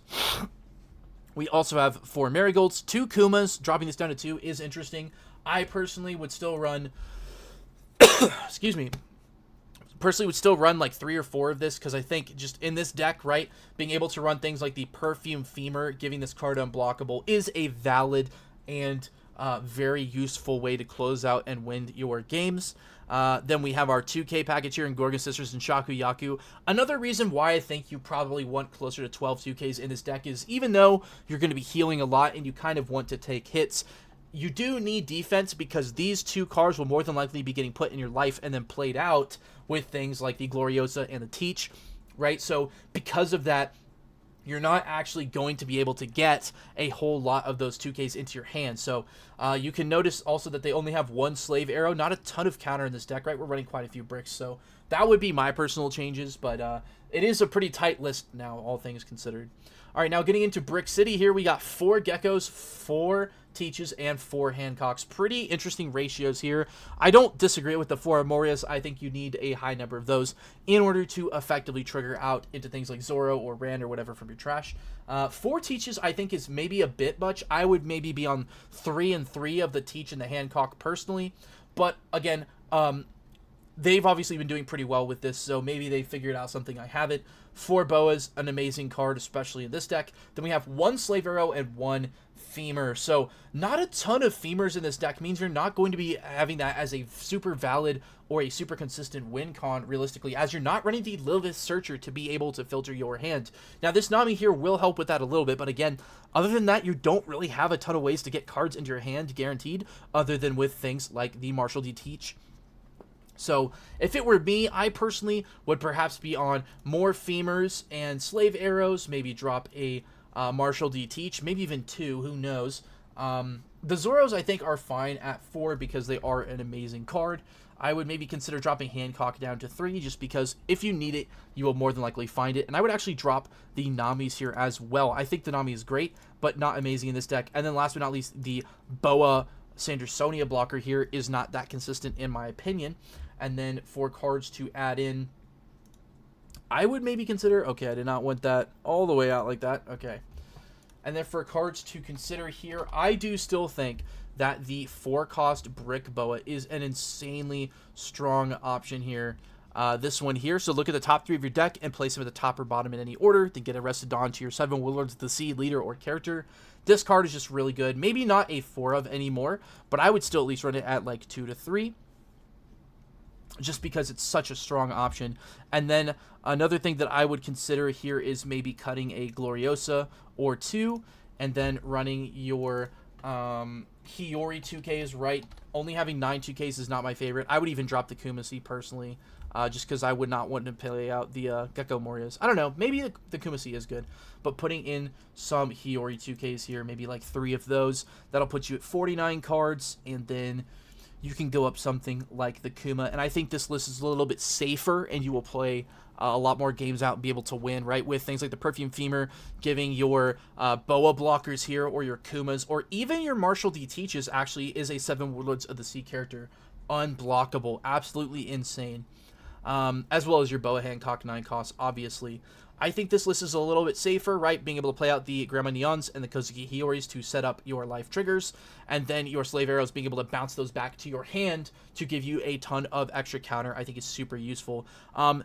We also have 4 Marigolds, 2 Kumas. Dropping this down to 2 is interesting. I personally would still run... excuse me. Personally would still run like 3 or 4 of this, because I think just in this deck, right, being able to run things like the Perfume Femur, giving this card unblockable, is a valid and very useful way to close out and win your games. Then we have our 2K package here in Gorgon Sisters and Shaku Yaku. Another reason why I think you probably want closer to 12 2Ks in this deck is, even though you're going to be healing a lot and you kind of want to take hits, you do need defense, because these 2 cards will more than likely be getting put in your life and then played out with things like the Gloriosa and the Teach, right? So because of that, you're not actually going to be able to get a whole lot of those 2Ks into your hand. So you can notice also that they only have 1 Slave Arrow, not a ton of counter in this deck, right? We're running quite a few bricks, so that would be my personal changes, but it is a pretty tight list now, all things considered. All right, now getting into Brick City here, we got 4 Geckos, 4 Teaches, and 4 Hancocks. Pretty interesting ratios here. I don't disagree with the 4 Amorias. I think you need a high number of those in order to effectively trigger out into things like Zoro or Rand or whatever from your trash. 4 Teaches, I think, is maybe a bit much. I would maybe be on 3 and 3 of the Teach and the Hancock personally. But, again, they've obviously been doing pretty well with this, so maybe they figured out something I haven't. 4 Boas, an amazing card, especially in this deck. Then we have 1 Slave Arrow and 1 Femur. So not a ton of Femurs in this deck means you're not going to be having that as a super valid or a super consistent win con, realistically, as you're not running the Lilith Searcher to be able to filter your hand. Now, this Nami here will help with that a little bit, but again, other than that, you don't really have a ton of ways to get cards into your hand guaranteed, other than with things like the Martial D Teach. So if it were me, I personally would perhaps be on more Femurs and Slave Arrows, maybe drop a Martial D Teach, maybe even 2, who knows. The Zoros, I think, are fine at 4 because they are an amazing card. I would maybe consider dropping Hancock down to 3, just because if you need it, you will more than likely find it. And I would actually drop the Namis here as well. I think the Nami is great, but not amazing in this deck. And then last but not least, the Boa Sandersonia blocker here is not that consistent in my opinion. And then for cards to add in, I would maybe consider... Okay, I did not want that all the way out like that. Okay. And then for cards to consider here, I do still think that the 4-cost Brick Boa is an insanely strong option here. this one here. So look at the top 3 of your deck and place them at the top or bottom in any order. Then get arrested onto your 7 Warlords of the Sea leader or character. This card is just really good. Maybe not a 4 of anymore, but I would still at least run it at like 2 to 3. Just because it's such a strong option. And then another thing that I would consider here is maybe cutting a Gloriosa or 2, and then running your Hiyori 2Ks, right? Only having 9 2Ks is not my favorite. I would even drop the Kumasi personally, just because I would not want to play out the Gecko Morias. I don't know, maybe the Kumasi is good, but putting in some Hiyori 2Ks here, maybe like 3 of those, that'll put you at 49 cards, and then you can go up something like the Kuma. And I think this list is a little bit safer, and you will play a lot more games out and be able to win, right? With things like the Perfume Femur, giving your Boa blockers here, or your Kumas, or even your Marshall D. Teaches actually is a 7 Warlords of the Sea character. Unblockable. Absolutely insane. As well as your Boa Hancock 9 costs, obviously. I think this list is a little bit safer, right? Being able to play out the Grandma Neons and the Kozuki Hioris to set up your life triggers, and then your Slave Arrows being able to bounce those back to your hand to give you a ton of extra counter, I think is super useful.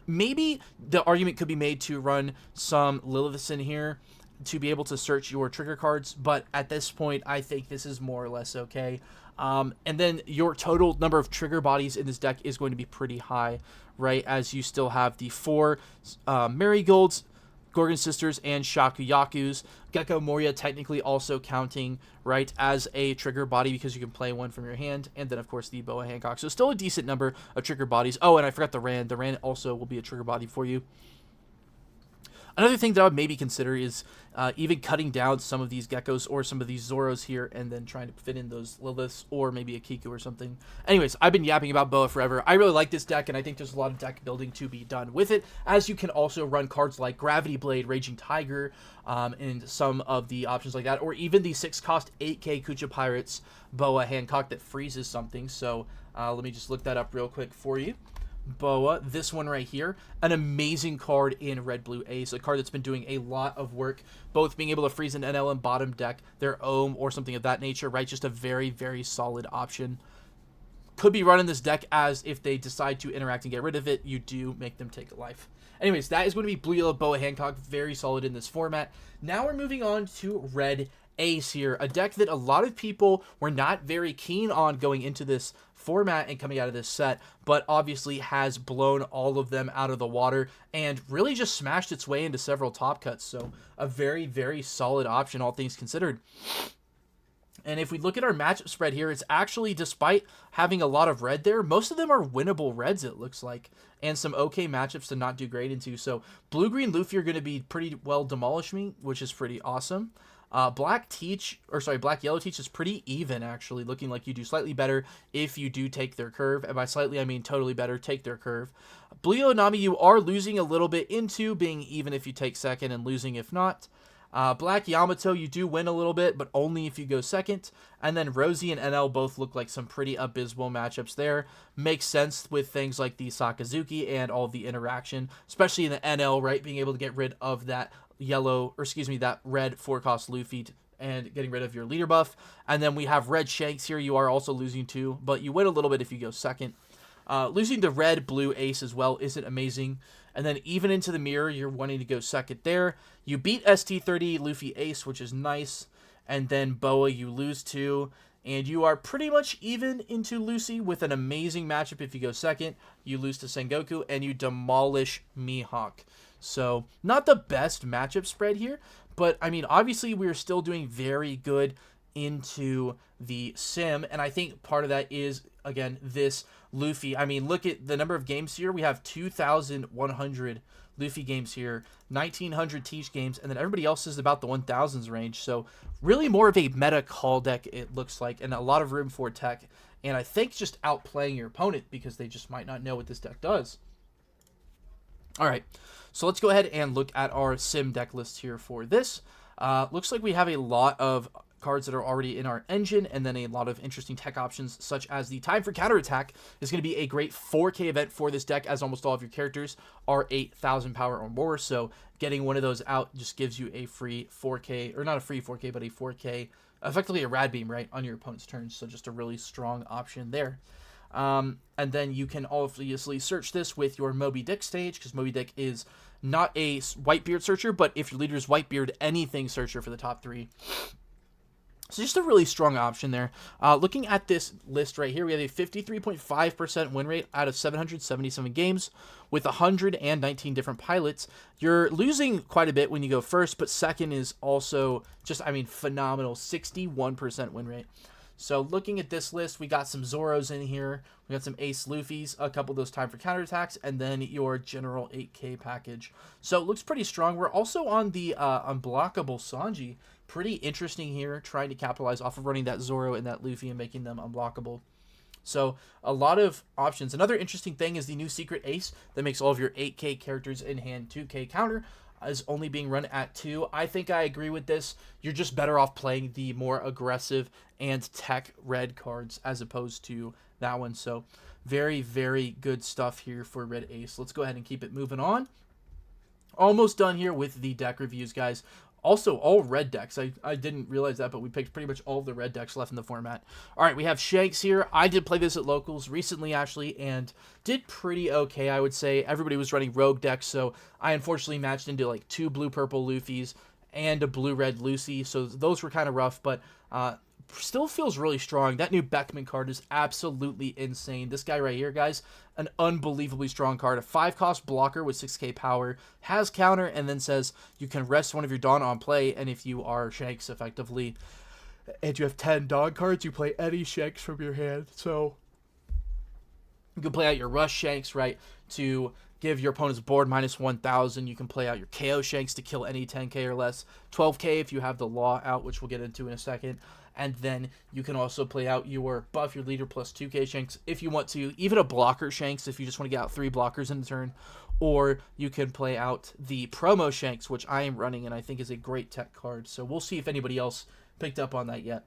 Maybe the argument could be made to run some Liliths in here to be able to search your trigger cards, but at this point, I think this is more or less okay. And then your total number of trigger bodies in this deck is going to be pretty high, right? As you still have the 4 Marigolds, Gorgon Sisters, and Shakuyakus. Gecko Moria technically also counting, right, as a trigger body because you can play one from your hand. And then, of course, the Boa Hancock. So still a decent number of trigger bodies. Oh, and I forgot the Rand. The Rand also will be a trigger body for you. Another thing that I would maybe consider is even cutting down some of these Geckos or some of these Zoros here and then trying to fit in those Liliths or maybe a Kiku or something. Anyways, I've been yapping about Boa forever. I really like this deck, and I think there's a lot of deck building to be done with it, as you can also run cards like Gravity Blade, Raging Tiger, and some of the options like that, or even the 6-cost 8K Kucha Pirates Boa Hancock that freezes something. So let me just look that up real quick for you. Boa, this one right here, an amazing card in Red Blue Ace, a card that's been doing a lot of work, both being able to freeze an NL and bottom deck, their Ohm or something of that nature, right? Just a very, very solid option. Could be running this deck as if they decide to interact and get rid of it, you do make them take a life. Anyways, that is going to be Blue Yellow Boa Hancock, very solid in this format. Now we're moving on to Red Ace here, a deck that a lot of people were not very keen on going into this format and coming out of this set, but obviously has blown all of them out of the water and really just smashed its way into several top cuts. So a very, very solid option, all things considered. And if we look at our matchup spread here, it's actually, despite having a lot of red there, most of them are winnable reds, it looks like, and some okay matchups to not do great into. So blue-green Luffy are going to be pretty well demolish me, which is pretty awesome. Black Yellow Teach is pretty even, actually, looking like you do slightly better if you do take their curve, and by slightly I mean totally better, take their curve. Blue Yellow Nami, you are losing a little bit into being even if you take second and losing if not. Black Yamato, you do win a little bit, but only if you go second. And then Rosie and NL both look like some pretty abysmal matchups there. Makes sense with things like the Sakazuki and all the interaction, especially in the NL, right? Being able to get rid of that that red 4-cost Luffy and getting rid of your leader buff. And then we have red Shanks here. You are also losing too, but you win a little bit if you go second. Losing the red blue ace as well isn't amazing. And then even into the mirror, you're wanting to go second there. You beat ST30 Luffy ace, which is nice. And then Boa, you lose to. And you are pretty much even into Lucy with an amazing matchup if you go second. You lose to Sengoku, and you demolish Mihawk. So, not the best matchup spread here, but, I mean, obviously we're still doing very good into the sim, and I think part of that is, again, this Luffy. I mean, look at the number of games here. We have 2,100 Luffy games here, 1,900 Teach games, and then everybody else is about the 1,000s range. So really more of a meta call deck, it looks like, and a lot of room for tech. And I think just outplaying your opponent because they just might not know what this deck does. All right, so let's go ahead and look at our sim deck list here for this. Looks like we have a lot of cards that are already in our engine, and then a lot of interesting tech options, such as the Time for Counterattack is going to be a great 4K event for this deck, as almost all of your characters are 8,000 power or more, so getting one of those out just gives you a free 4K, or not a free 4K, but a 4K, effectively a Rad Beam, right, on your opponent's turn, so just a really strong option there. And then you can obviously search this with your Moby Dick stage, because Moby Dick is not a Whitebeard searcher, but if your leader is Whitebeard, anything searcher for the top 3. So just a really strong option there. Looking at this list right here, we have a 53.5% win rate out of 777 games with 119 different pilots. You're losing quite a bit when you go first, but second is also just, phenomenal, 61% win rate. So looking at this list, we got some Zoros in here. We got some Ace Luffys, a couple of those time for counterattacks, and then your general 8K package. So it looks pretty strong. We're also on the unblockable Sanji. Pretty interesting here, trying to capitalize off of running that Zoro and that Luffy and making them unblockable. So a lot of options. Another interesting thing is the new secret ace that makes all of your 8K characters in hand 2K counter is only being run at 2. I think I agree with this. You're just better off playing the more aggressive and tech red cards as opposed to that one. So very, very good stuff here for red ace. Let's go ahead and keep it moving on. Almost done here with the deck reviews, guys. Also, all red decks. I didn't realize that, but we picked pretty much all of the red decks left in the format. All right, we have Shanks here. I did play this at Locals recently, actually, and did pretty okay, I would say. Everybody was running rogue decks, so I unfortunately matched into like 2 blue-purple Luffys and a blue-red Lucy, so those were kind of rough, but still feels really strong. That new Beckman card is absolutely insane. This guy right here, guys, an unbelievably strong card. A 5-cost blocker with 6k power, has counter, and then says you can rest one of your Dawn on play, and if you are Shanks effectively, and you have 10 Dawn cards, you play any Shanks from your hand. So you can play out your Rush Shanks, right, to give your opponent's board minus 1,000. You can play out your KO Shanks to kill any 10k or less. 12k if you have the Law out, which we'll get into in a second. And then you can also play out your buff your leader plus 2k Shanks if you want to. Even a blocker Shanks if you just want to get out 3 blockers in the turn. Or you can play out the promo Shanks, which I am running and I think is a great tech card. So we'll see if anybody else picked up on that yet.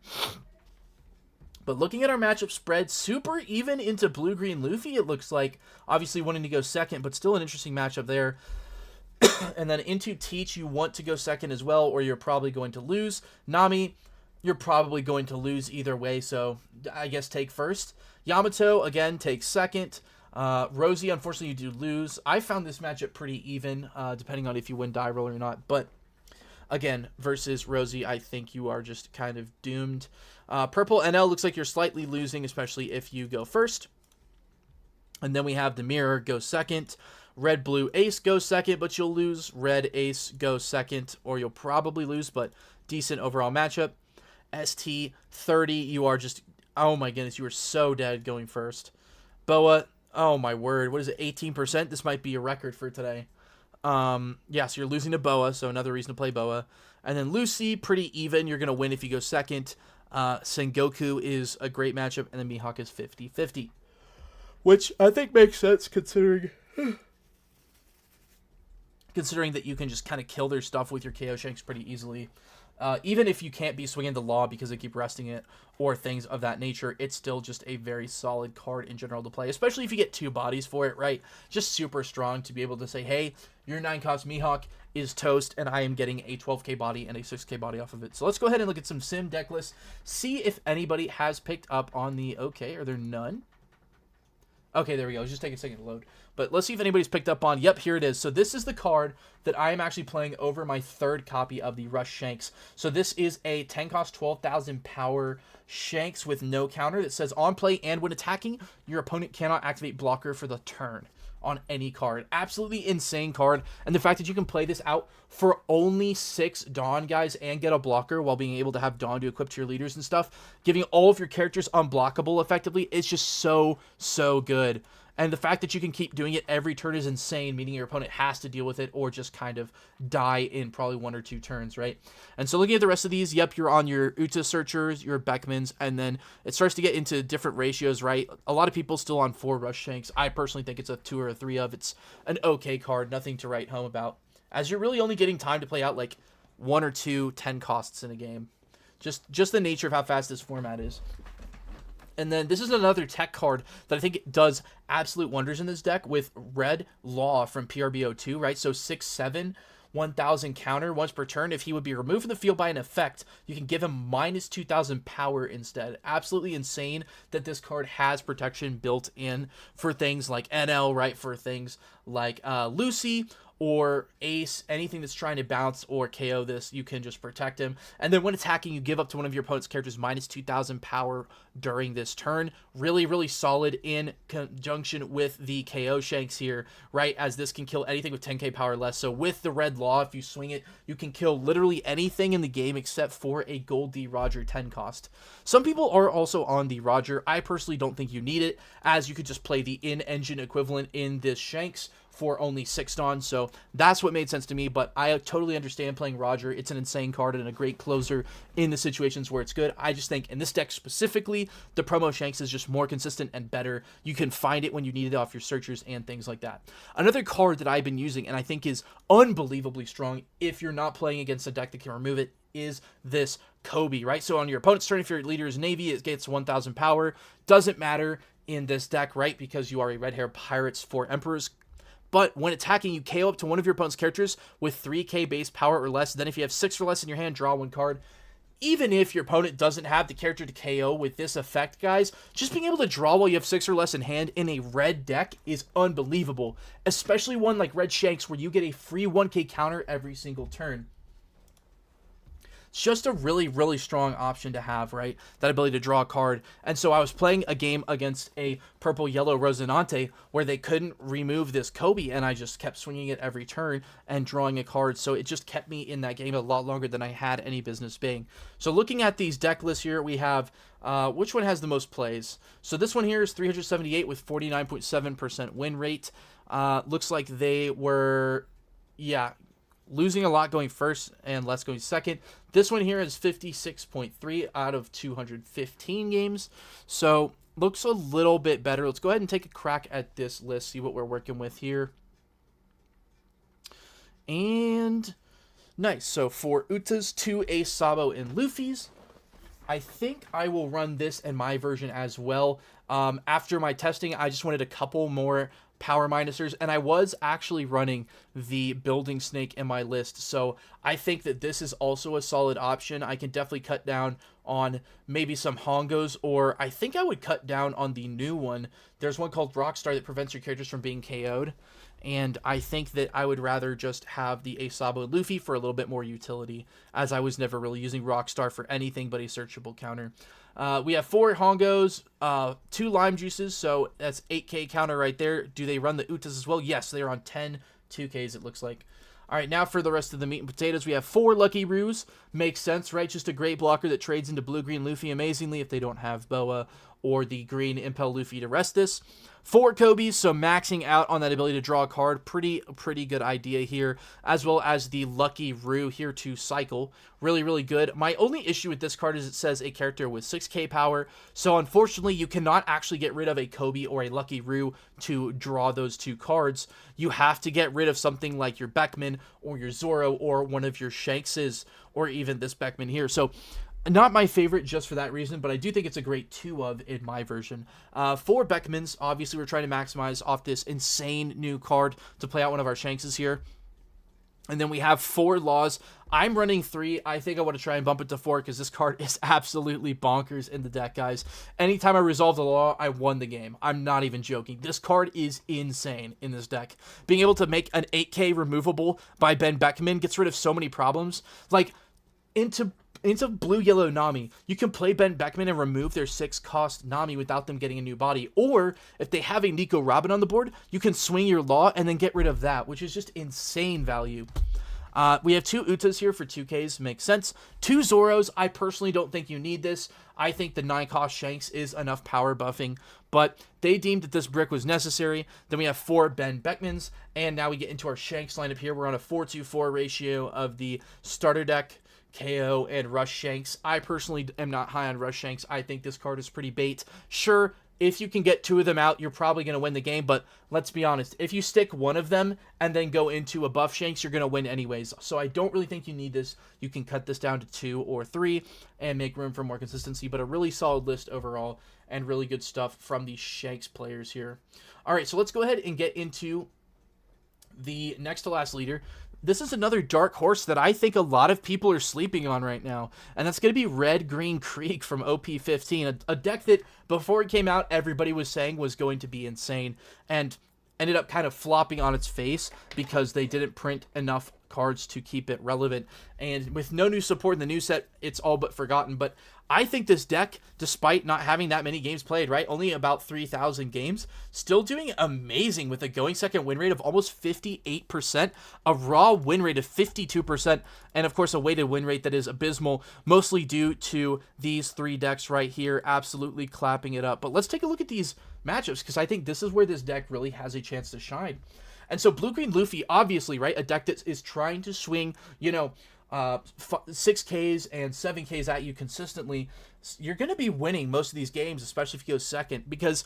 But looking at our matchup spread, super even into blue-green Luffy, it looks like. Obviously wanting to go second, but still an interesting matchup there. And then into Teach, you want to go second as well, or you're probably going to lose. Nami, you're probably going to lose either way, so I guess take first. Yamato, again, takes second. Rosie, unfortunately, you do lose. I found this matchup pretty even, depending on if you win die roll or not. But, again, versus Rosie, I think you are just kind of doomed. Purple NL looks like you're slightly losing, especially if you go first. And then we have the Mirror go second. Red Blue Ace goes second, but you'll lose. Red Ace goes second, or you'll probably lose, but decent overall matchup. ST30, you are just, oh my goodness, you are so dead going first. Boa, oh my word, what is it, 18%? This might be a record for today. Yeah, so you're losing to Boa, so another reason to play Boa. And then Lucy, pretty even, you're going to win if you go second. Sengoku is a great matchup, and then Mihawk is 50-50. Which I think makes sense considering that you can just kind of kill their stuff with your KO Shanks pretty easily. Even if you can't be swinging the Law because they keep resting it or things of that nature, it's still just a very solid card in general to play, especially if you get 2 bodies for it, right? Just super strong to be able to say, hey, your 9-cost Mihawk is toast, and I am getting a 12k body and a 6k body off of it. So let's go ahead and look at some sim deck lists, see if anybody has picked up on the, okay, are there none? Okay, there we go. Just take a second to load. But let's see if anybody's picked up on, yep, here it is. So this is the card that I am actually playing over my 3rd copy of the Rush Shanks. So this is a 10-cost, 12,000 power Shanks with no counter that says on play and when attacking, your opponent cannot activate blocker for the turn on any card. Absolutely insane card. And the fact that you can play this out for only 6 Dawn, guys, and get a blocker while being able to have Dawn to equip to your leaders and stuff, giving all of your characters unblockable effectively, is just so, so good. And the fact that you can keep doing it every turn is insane, meaning your opponent has to deal with it or just kind of die in probably 1 or 2 turns, right? And so looking at the rest of these, yep, you're on your Uta Searchers, your Beckmans, and then it starts to get into different ratios, right? A lot of people still on 4 Rush Shanks. I personally think it's a 2 or a 3 of. It's an okay card, nothing to write home about, as you're really only getting time to play out like 1 or 2 10 costs in a game. Just the nature of how fast this format is. And then this is another tech card that I think does absolute wonders in this deck with Red Law from PRBO2, right? So 6/7 1000 counter once per turn. If he would be removed from the field by an effect, you can give him minus 2000 power instead. Absolutely insane that this card has protection built in for things like NL, right? For things like Lucy or Ace, anything that's trying to bounce or KO this, you can just protect him. And then when attacking, you give up to one of your opponent's characters minus 2000 power during this turn. Really, really solid in conjunction with the KO Shanks here, right? As this can kill anything with 10k power or less. So with the red law, if you swing it, you can kill literally anything in the game except for a gold D Roger 10 cost. Some people are also on the Roger. I personally don't think you need it, as you could just play the in-engine equivalent in this Shanks for only 6 Dawn, so that's what made sense to me, but I totally understand playing Roger. It's an insane card and a great closer in the situations where it's good. I just think in this deck specifically, the promo Shanks is just more consistent and better. You can find it when you need it off your searchers and things like that. Another card that I've been using and I think is unbelievably strong if you're not playing against a deck that can remove it is this Kobe, right? So on your opponent's turn, if your leader is Navy, it gets 1000 power. Doesn't matter in this deck, right? Because you are a red hair Pirates for Emperors. But when attacking, you KO up to one of your opponent's characters with 3k base power or less. Then if you have 6 or less in your hand, draw 1 card. Even if your opponent doesn't have the character to KO with this effect, guys, just being able to draw while you have 6 or less in hand in a red deck is unbelievable. Especially one like Red Shanks where you get a free 1k counter every single turn. It's just a really, really strong option to have, right? That ability to draw a card. And so I was playing a game against a purple-yellow Rosinante where they couldn't remove this Kobe, and I just kept swinging it every turn and drawing a card. So it just kept me in that game a lot longer than I had any business being. So looking at these deck lists here, we have which one has the most plays? So this one here is 378 with 49.7% win rate. Looks like they were, yeah, losing a lot going first and less going second. This one here is 56.3 out of 215 games. So looks a little bit better. Let's go ahead and take a crack at this list, see what we're working with here. And nice. So for Utas, 2 Ace, Sabo, and Luffy's, I think I will run this in my version as well. After my testing, I just wanted a couple more power minusers, and I was actually running the building snake in my list, so I think that this is also a solid option. I can definitely cut down on maybe some Hongos, or I think I would cut down on the new one. There's one called Rockstar that prevents your characters from being KO'd, and I think that I would rather just have the Asabo and Luffy for a little bit more utility, as I was never really using Rockstar for anything but a searchable counter. We have 4 Hongos, 2 Lime Juices, so that's 8k counter right there. Do they run the Utas as well? Yes, they're on 10 2ks, it looks like. All right, now for the rest of the meat and potatoes, we have 4 Lucky Roos. Makes sense, right? Just a great blocker that trades into blue-green Luffy amazingly if they don't have Boa or the green Impel Luffy to rest this. 4 Kobe's, so maxing out on that ability to draw a card. Pretty good idea here, as well as the Lucky Roo here to cycle. Really, really good. My only issue with this card is it says a character with 6k power, so unfortunately you cannot actually get rid of a Kobe or a Lucky Roo to draw those 2 cards. You have to get rid of something like your Beckman or your Zoro or one of your Shankses, or even this Beckman here. So not my favorite just for that reason, but I do think it's a great 2 of in my version. 4 Beckmans, obviously we're trying to maximize off this insane new card to play out one of our Shankses here. And then we have 4 Laws. I'm running 3. I think I want to try and bump it to 4 because this card is absolutely bonkers in the deck, guys. Anytime I resolve the law, I won the game. I'm not even joking. This card is insane in this deck. Being able to make an 8k removable by Ben Beckman gets rid of so many problems. Like, into blue-yellow Nami, you can play Ben Beckman and remove their 6-cost Nami without them getting a new body. Or, if they have a Nico Robin on the board, you can swing your Law and then get rid of that, which is just insane value. We have 2 Utas here for 2ks, makes sense. 2 Zoros, I personally don't think you need this. I think the 9-cost Shanks is enough power buffing, but they deemed that this brick was necessary. Then we have 4 Ben Beckmans, and now we get into our Shanks lineup here. We're on a 4-2-4 ratio of the starter deck, KO, and Rush Shanks. I personally am not high on Rush Shanks. I think this card is pretty bait. Sure, if you can get 2 of them out, you're probably going to win the game, but let's be honest. If you stick one of them and then go into a buff Shanks, you're going to win anyways. So I don't really think you need this. You can cut this down to 2 or 3 and make room for more consistency, but a really solid list overall and really good stuff from the Shanks players here. All right, so let's go ahead and get into the next to last leader. this is another dark horse that I think a lot of people are sleeping on right now, and that's going to be Red Green Krieg from OP15, a deck that before it came out everybody was saying was going to be insane, and ended up kind of flopping on its face because they didn't print enough cards to keep it relevant. And with no new support in the new set, it's all but forgotten. But I think this deck, despite not having that many games played, right, only about 3,000 games, still doing amazing with a going second win rate of almost 58%, a raw win rate of 52%, and of course a weighted win rate that is abysmal, mostly due to these three decks right here absolutely clapping it up. But let's take a look at these matchups, because I think this is where this deck really has a chance to shine. And so Blue-Green Luffy, obviously, right, a deck that is trying to swing, 6Ks and 7Ks at you consistently, you're going to be winning most of these games, especially if you go second, because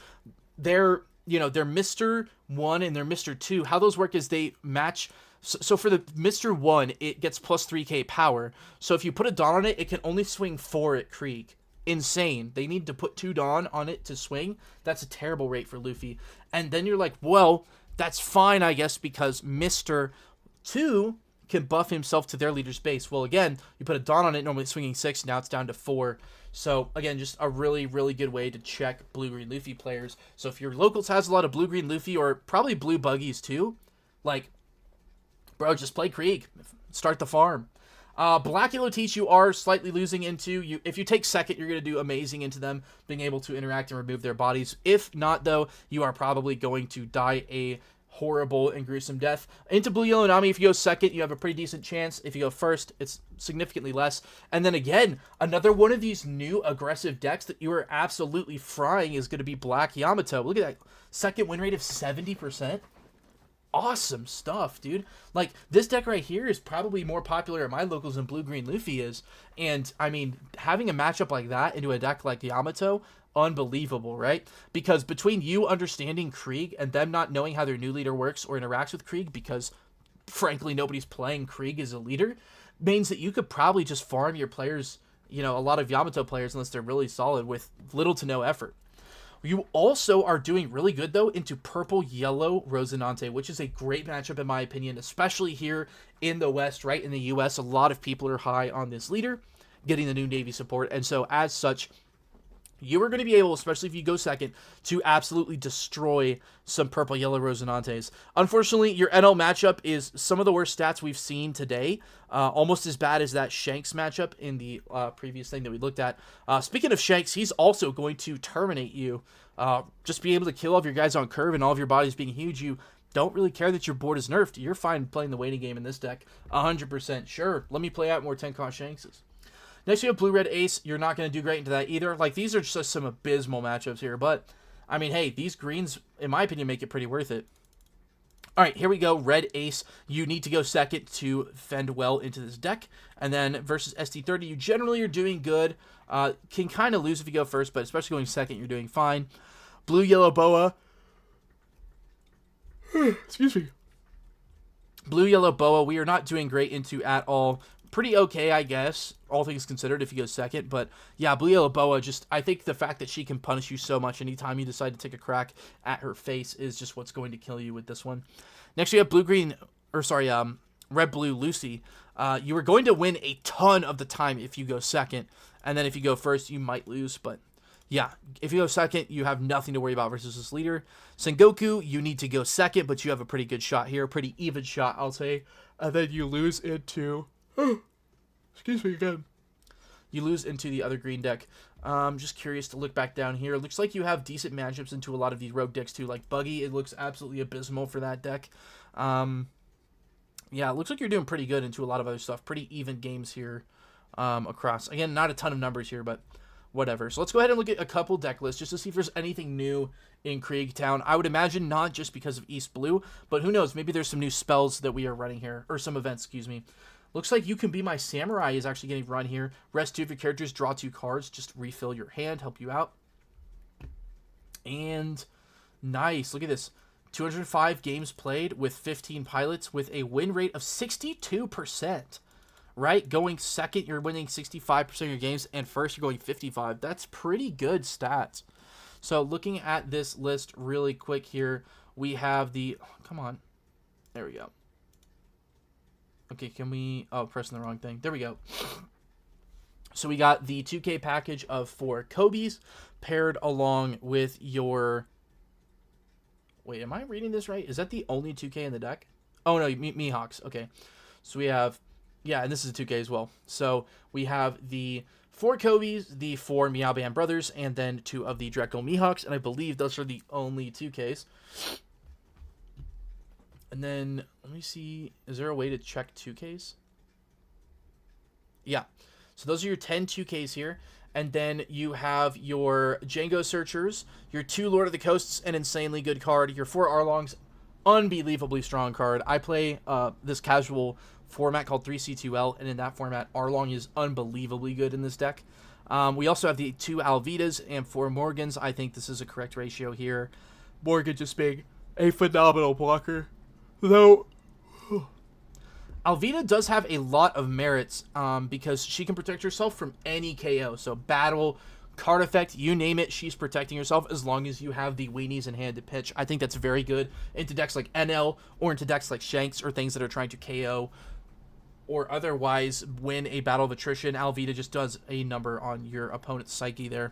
they're Mr. 1 and they're Mr. 2. How those work is they match. So for the Mr. 1, it gets plus 3k power. So if you put a Dawn on it, it can only swing 4 at Krieg. Insane. They need to put 2 Dawn on it to swing. That's a terrible rate for Luffy. And then you're like, well, that's fine, I guess, because Mr. 2 can buff himself to their leader's base. Well, again, you put a Dawn on it, normally swinging 6, now it's down to 4. So, again, just a really, really good way to check Blue-Green Luffy players. So if your locals has a lot of Blue-Green Luffy, or probably Blue Buggies too, like, bro, just play Krieg. Start the farm. Black Yellow Teach, you are slightly losing into. If you take second, you're going to do amazing into them, being able to interact and remove their bodies. If not, though, you are probably going to die a horrible and gruesome death. Into Blue Yellow Nami, if you go second, you have a pretty decent chance. If you go first, it's significantly less. And then again, another one of these new aggressive decks that you are absolutely frying is going to be Black Yamato. Look at that second win rate of 70%. Awesome stuff, dude. Like, this deck right here is probably more popular at my locals than Blue-Green Luffy is. And, I mean, having a matchup like that into a deck like Yamato, unbelievable, right? Because between you understanding Krieg and them not knowing how their new leader works or interacts with Krieg, because, frankly, nobody's playing Krieg as a leader, means that you could probably just farm your players, a lot of Yamato players, unless they're really solid, with little to no effort. You also are doing really good, though, into Purple-Yellow Rosinante, which is a great matchup, in my opinion, especially here in the West, right? In the U.S., a lot of people are high on this leader, getting the new Navy support, and so, as such, you are going to be able, especially if you go second, to absolutely destroy some Purple-Yellow Rosinantes. Unfortunately, your NL matchup is some of the worst stats we've seen today, almost as bad as that Shanks matchup in the previous thing that we looked at. Speaking of Shanks, he's also going to terminate you. Just be able to kill all of your guys on curve and all of your bodies being huge. You don't really care that your board is nerfed. You're fine playing the waiting game in this deck. 100%. Sure, let me play out more 10-cost Shankses. Next, we have Blue-Red Ace. You're not going to do great into that either. Like, these are just some abysmal matchups here. But, I mean, hey, these greens, in my opinion, make it pretty worth it. All right, here we go. Red Ace. You need to go second to fend well into this deck. And then versus ST30, you generally are doing good. Can kind of lose if you go first, but especially going second, you're doing fine. Blue-Yellow Boa. Excuse me. Blue-Yellow Boa, we are not doing great into at all. Pretty okay, I guess, all things considered, if you go second. But, yeah, Blue-Yellow Boa, I think the fact that she can punish you so much anytime you decide to take a crack at her face is just what's going to kill you with this one. Next, we have Red-Blue Lucy. You are going to win a ton of the time if you go second. And then if you go first, you might lose. But, yeah, if you go second, you have nothing to worry about versus this leader. Sengoku, you need to go second, but you have a pretty good shot here. Pretty even shot, I'll say. And then you lose into... excuse me again. You lose into the other green deck. Just curious to look back down here. It looks like you have decent matchups into a lot of these rogue decks too. Like Buggy, it looks absolutely abysmal for that deck. Yeah, it looks like you're doing pretty good into a lot of other stuff. Pretty even games here across. Again, not a ton of numbers here, but whatever. So let's go ahead and look at a couple deck lists just to see if there's anything new in Krieg Town. I would imagine not just because of East Blue, but who knows? Maybe there's some new spells that we are running here, or some events, excuse me. Looks like You Can Be My Samurai is actually getting run here. Rest 2 of your characters, draw 2 cards, just refill your hand, help you out. And nice, look at this. 205 games played with 15 pilots with a win rate of 62%. Right? Going second, you're winning 65% of your games, and first, you're going 55%. That's pretty good stats. So looking at this list really quick here, we have the... come on. There we go. Okay, can we... Oh, pressing the wrong thing. There we go. So we got the 2K package of 4 Kobe's paired along with your... Wait, am I reading this right? Is that the only 2K in the deck? Oh, no, Mihawks. Okay. So we have... Yeah, and this is a 2K as well. So we have the 4 Kobe's, the 4 Meow Band Brothers, and then 2 of the Draco Mihawks. And I believe those are the only 2Ks. And then, let me see. Is there a way to check 2Ks? Yeah. So those are your 10 2Ks here. And then you have your Django Searchers, your 2 Lord of the Coasts, an insanely good card, your 4 Arlongs, unbelievably strong card. I play this casual format called 3C2L, and in that format, Arlong is unbelievably good in this deck. We also have the 2 Alvidas and 4 Morgans. I think this is a correct ratio here. Morgan just being a phenomenal blocker. Though... Alvida does have a lot of merits because she can protect herself from any KO. So battle, card effect, you name it, she's protecting herself as long as you have the weenies in hand to pitch. I think that's very good into decks like NL or into decks like Shanks or things that are trying to KO or otherwise win a battle of attrition. Alvida just does a number on your opponent's psyche there.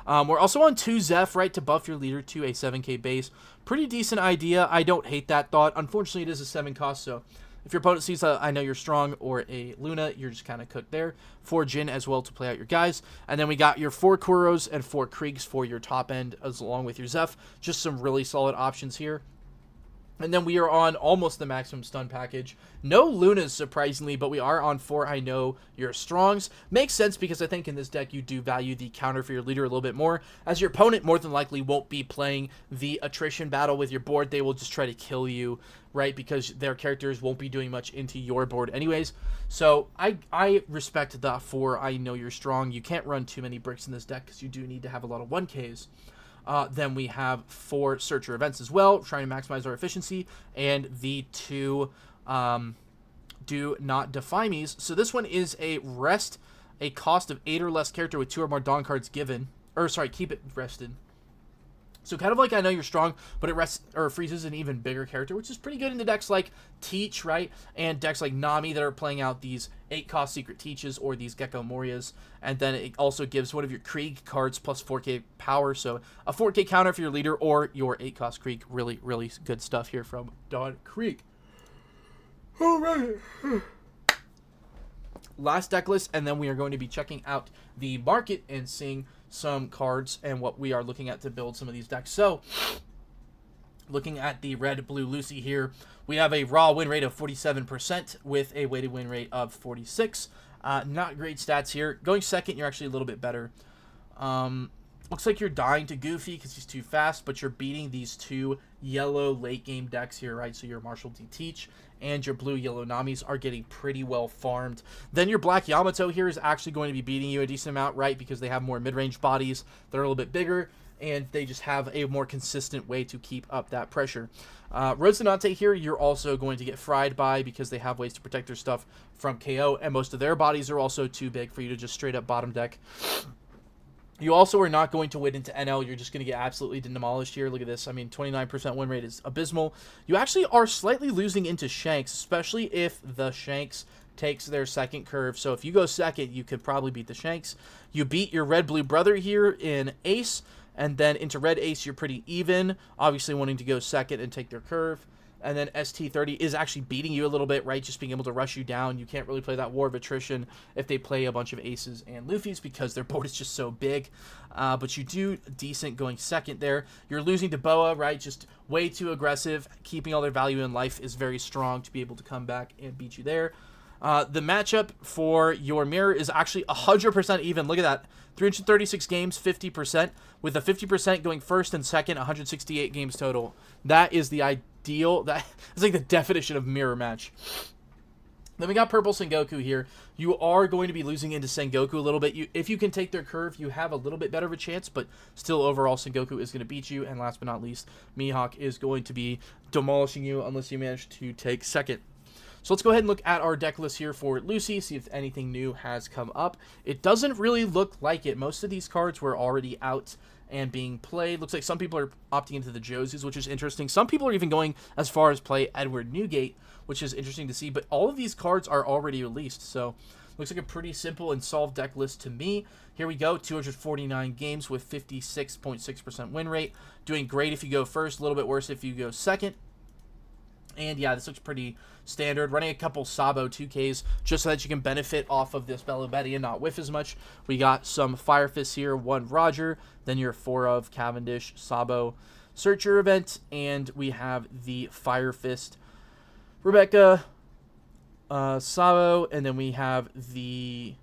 We're also on 2 Zeph, right, to buff your leader to a 7k base. Pretty decent idea. I don't hate that thought. Unfortunately, it is a 7 cost, so... If your opponent sees a I Know You're Strong or a Luna, you're just kind of cooked there. 4 Jin as well to play out your guys. And then we got your 4 Kuros and 4 Kriegs for your top end, as along with your Zeph. Just some really solid options here. And then we are on almost the maximum stun package. No Lunas, surprisingly, but we are on 4 I Know You're Strongs. Makes sense because I think in this deck you do value the counter for your leader a little bit more, as your opponent more than likely won't be playing the attrition battle with your board. They will just try to kill you, right, because their characters won't be doing much into your board anyways. So I respect the 4 I Know You're Strong. You can't run too many bricks in this deck because you do need to have a lot of 1Ks. Then we have 4 Searcher events as well, trying to maximize our efficiency, and the 2 Do Not Defy Me's. So this one is a cost of 8 or less character with 2 or more Dawn cards given. Or sorry, keep it rested. So kind of like I Know You're Strong, but it rests or freezes an even bigger character, which is pretty good into decks like Teach, right? And decks like Nami that are playing out these 8-cost Secret Teaches or these Gecko Morias. And then it also gives one of your Krieg cards plus 4k power. So a 4k counter for your leader or your 8-cost Krieg. Really, really good stuff here from Dawn Krieg. All right. Last deck list, and then we are going to be checking out the market and seeing some cards and what we are looking at to build some of these decks. So, looking at the Red Blue Lucy here, we have a raw win rate of 47% with a weighted win rate of 46. Not great stats here. Going second, you're actually a little bit better. Looks like you're dying to Goofy because he's too fast, but you're beating these 2 yellow late game decks here, right? So your Marshall D. Teach and your blue yellow Namis are getting pretty well farmed. Then your black Yamato here is actually going to be beating you a decent amount, right? Because they have more mid-range bodies that are a little bit bigger, and they just have a more consistent way to keep up that pressure. Rosinante here, you're also going to get fried by because they have ways to protect their stuff from KO, and most of their bodies are also too big for you to just straight up bottom deck. You also are not going to win into NL. You're just going to get absolutely demolished here. Look at this. I mean, 29% win rate is abysmal. You actually are slightly losing into Shanks, especially if the Shanks takes their second curve. So if you go second, you could probably beat the Shanks. You beat your red-blue brother here in Ace, and then into red Ace, you're pretty even, obviously wanting to go second and take their curve. And then ST30 is actually beating you a little bit, right? Just being able to rush you down. You can't really play that War of Attrition if they play a bunch of Aces and Luffy's because their board is just so big. But you do decent going second there. You're losing to Boa, right? Just way too aggressive. Keeping all their value in life is very strong to be able to come back and beat you there. The matchup for your mirror is actually 100% even. Look at that. 336 games, 50%, with a 50% going first and second, 168 games total. That is the ideal. That is like the definition of mirror match. Then we got Purple Sengoku here. You are going to be losing into Sengoku a little bit. If you can take their curve, you have a little bit better of a chance, but still overall Sengoku is going to beat you. And last but not least, Mihawk is going to be demolishing you unless you manage to take second. So let's go ahead and look at our deck list here for Lucy, see if anything new has come up. It doesn't really look like it. Most of these cards were already out and being played. Looks like some people are opting into the Josies, which is interesting. Some people are even going as far as play Edward Newgate, which is interesting to see. But all of these cards are already released, so looks like a pretty simple and solved deck list to me. Here we go, 249 games with 56.6% win rate. Doing great if you go first, a little bit worse if you go second. And yeah, this looks pretty standard. Running a couple Sabo 2Ks just so that you can benefit off of this Bello Betty and not whiff as much. We got some Fire Fists here, 1 Roger, then your 4 of Cavendish, Sabo Searcher event, and we have the Fire Fist Rebecca, Sabo, and then we have the,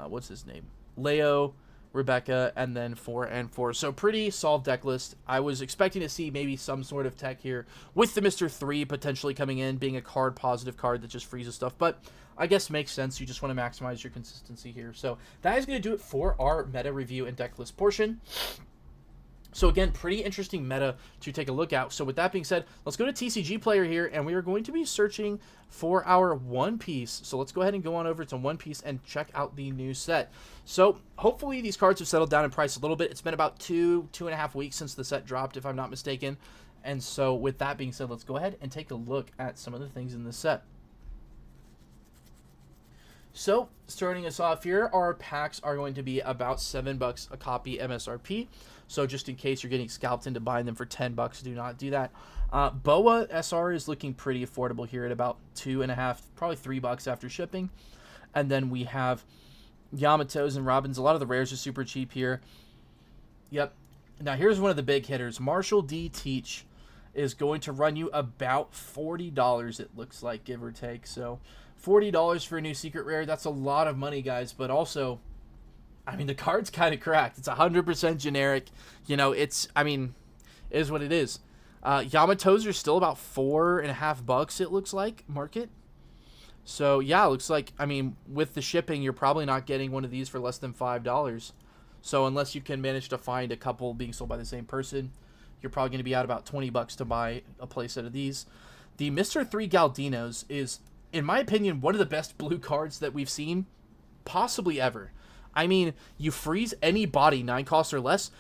what's his name? Leo, Rebecca, and then 4 and 4. So pretty solved deck list. I was expecting to see maybe some sort of tech here with the Mr. 3 potentially coming in, being a positive card that just freezes stuff, but I guess makes sense. You just want to maximize your consistency here. So that is going to do it for our meta review and deck list portion. So again, pretty interesting meta to take a look at. So with that being said, let's go to TCG Player here, and we are going to be searching for our One Piece. So let's go ahead and go on over to One Piece and check out the new set. So hopefully these cards have settled down in price a little bit. It's been about two and a half weeks since the set dropped, if I'm not mistaken. And so with that being said, let's go ahead and take a look at some of the things in the set. So, starting us off here, our packs are going to be about $7 a copy MSRP. So, just in case you're getting scalped into buying them for $10, do not do that. Boa SR is looking pretty affordable here at about $2.50, probably $3 after shipping. And then we have Yamatos and Robins. A lot of the rares are super cheap here. Yep. Now, here's one of the big hitters. Marshall D. Teach is going to run you about $40, it looks like, give or take. So, $40 for a new secret rare, that's a lot of money, guys, but also, I mean, the card's kind of cracked. It's 100% generic. You know, it's, I mean, it is what it is. Yamatos are still about $4.50, it looks like, market. So, yeah, it looks like, I mean, with the shipping, you're probably not getting one of these for less than $5. So, unless you can manage to find a couple being sold by the same person, you're probably going to be out about $20 to buy a playset of these. The Mr. 3 Galdinos is, in my opinion, one of the best blue cards that we've seen possibly ever. I mean, you freeze any body 9 costs or less,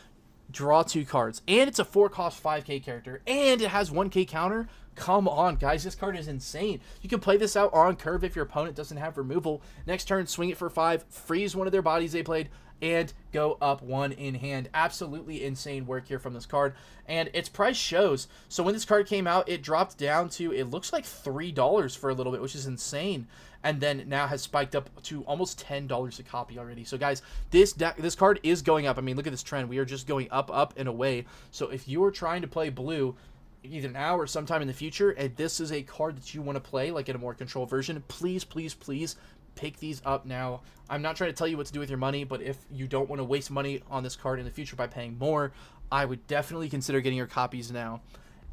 draw 2 cards, and it's a 4-cost 5k character, and it has 1k counter. Come on, guys, this card is insane. You can play this out on curve if your opponent doesn't have removal. Next turn, swing it for 5, freeze one of their bodies they played, and go up 1 in hand. Absolutely insane work here from this card, and its price shows. So when this card came out, it dropped down to, it looks like $3 for a little bit, which is insane, and then now has spiked up to almost $10 a copy already. So guys, this card is going up. I mean, look at this trend. We are just going up and away. So if you are trying to play blue, either now or sometime in the future, and this is a card that you want to play, like in a more controlled version, please, please, please pick these up now. I'm not trying to tell you what to do with your money, but if you don't want to waste money on this card in the future by paying more, I would definitely consider getting your copies now.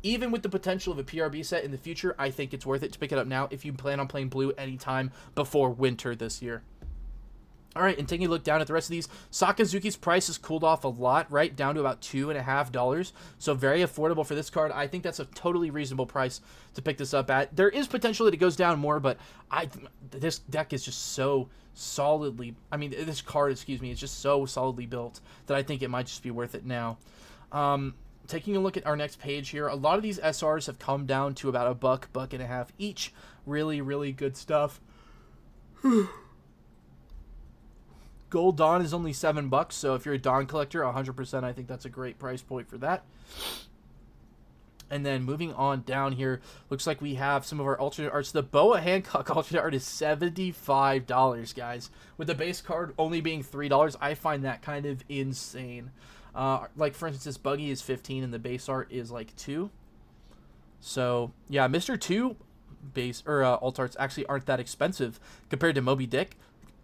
Even with the potential of a PRB set in the future, I think it's worth it to pick it up now if you plan on playing blue anytime before winter this year. All right, and taking a look down at the rest of these, Sakazuki's price has cooled off a lot, right, down to about $2.50. So very affordable for this card. I think that's a totally reasonable price to pick this up at. There is potential that it goes down more, but this deck is just so solidly, I mean, this card, excuse me, is just so solidly built that I think it might just be worth it now. Taking a look at our next page here, a lot of these SRs have come down to about $1.50 each. Really, really good stuff. Gold Dawn is only $7, so if you're a Dawn collector, 100%, I think that's a great price point for that. And then moving on down here, looks like we have some of our alternate arts. The Boa Hancock alternate art is $75, guys. With the base card only being $3, I find that kind of insane. Like, for instance, this Buggy is $15 and the base art is like $2. So, yeah, Mr. 2 base, or alt arts actually aren't that expensive compared to Moby Dick.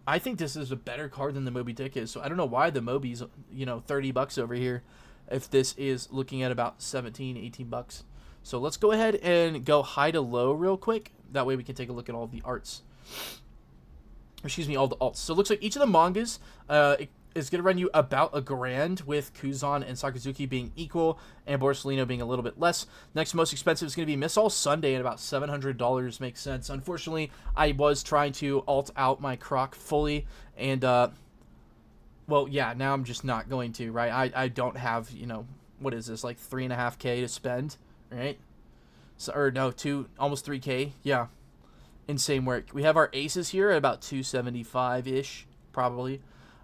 I think this is a better card than the Moby Dick is, so I don't know why the Moby's, you know, $30 over here if this is looking at about $17, $18. So let's go ahead and go high to low real quick. That way we can take a look at all the arts. Excuse me, all the alts. So it looks like each of the mangas, is going to run you about $1,000, with Kuzan and Sakazuki being equal and Borsalino being a little bit less. Next most expensive is going to be Miss All Sunday at about $700. Makes sense. Unfortunately, I was trying to alt out my Croc fully, and well, yeah, now I'm just not going to, right? I don't have, you know, what is this, like 3.5K to spend, right? So, or no, almost 3K. Yeah, insane work. We have our aces here at about 275-ish, probably.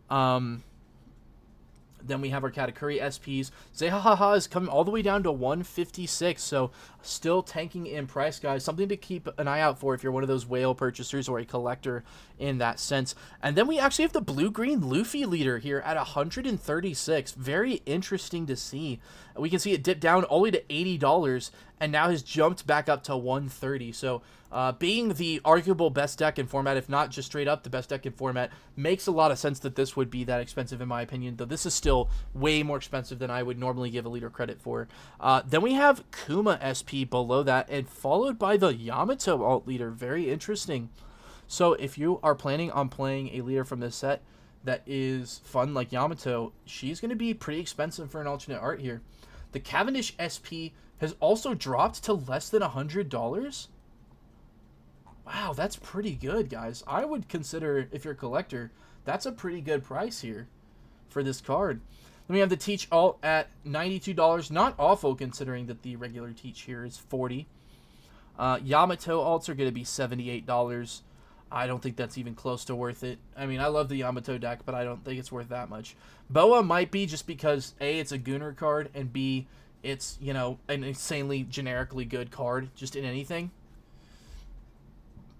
Then we have our Katakuri SPs. Zehahaha is coming all the way down to 156, so still tanking in price, guys. Something to keep an eye out for if you're one of those whale purchasers or a collector in that sense. And then we actually have the blue-green Luffy leader here at 136. Very interesting to see. We can see it dip down all the way to $80, and now has jumped back up to 130. So being the arguable best deck in format, if not just straight up the best deck in format, makes a lot of sense that this would be that expensive in my opinion, though this is still way more expensive than I would normally give a leader credit for. Then we have Kuma SP below that, and followed by the Yamato alt leader. Very interesting. So if you are planning on playing a leader from this set that is fun like Yamato, she's going to be pretty expensive for an alternate art here. The Cavendish SP has also dropped to less than $100. Wow, that's pretty good, guys. I would consider, if you're a collector, that's a pretty good price here for this card. Then we have the Teach alt at $92. Not awful, considering that the regular Teach here is $40. Yamato alts are going to be $78. I don't think that's even close to worth it. I mean, I love the Yamato deck, but I don't think it's worth that much. Boa might be, just because A, it's a Gunner card, and B, it's, you know, an insanely generically good card just in anything.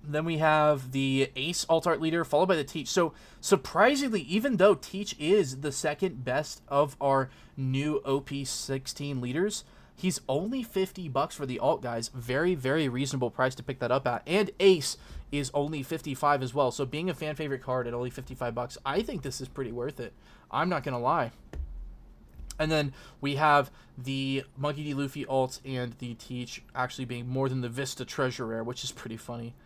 Then we have the Ace alt art leader, followed by the Teach. So surprisingly, even though Teach is the second best of our new OP16 leaders, he's only $50 for the alt, guys. Very, very reasonable price to pick that up at. And Ace is only $55 as well. So being a fan favorite card at only $55, I think this is pretty worth it. I'm not gonna lie. And then we have the Monkey D. Luffy alt and the Teach actually being more than the Vista Treasure Rare, which is pretty funny.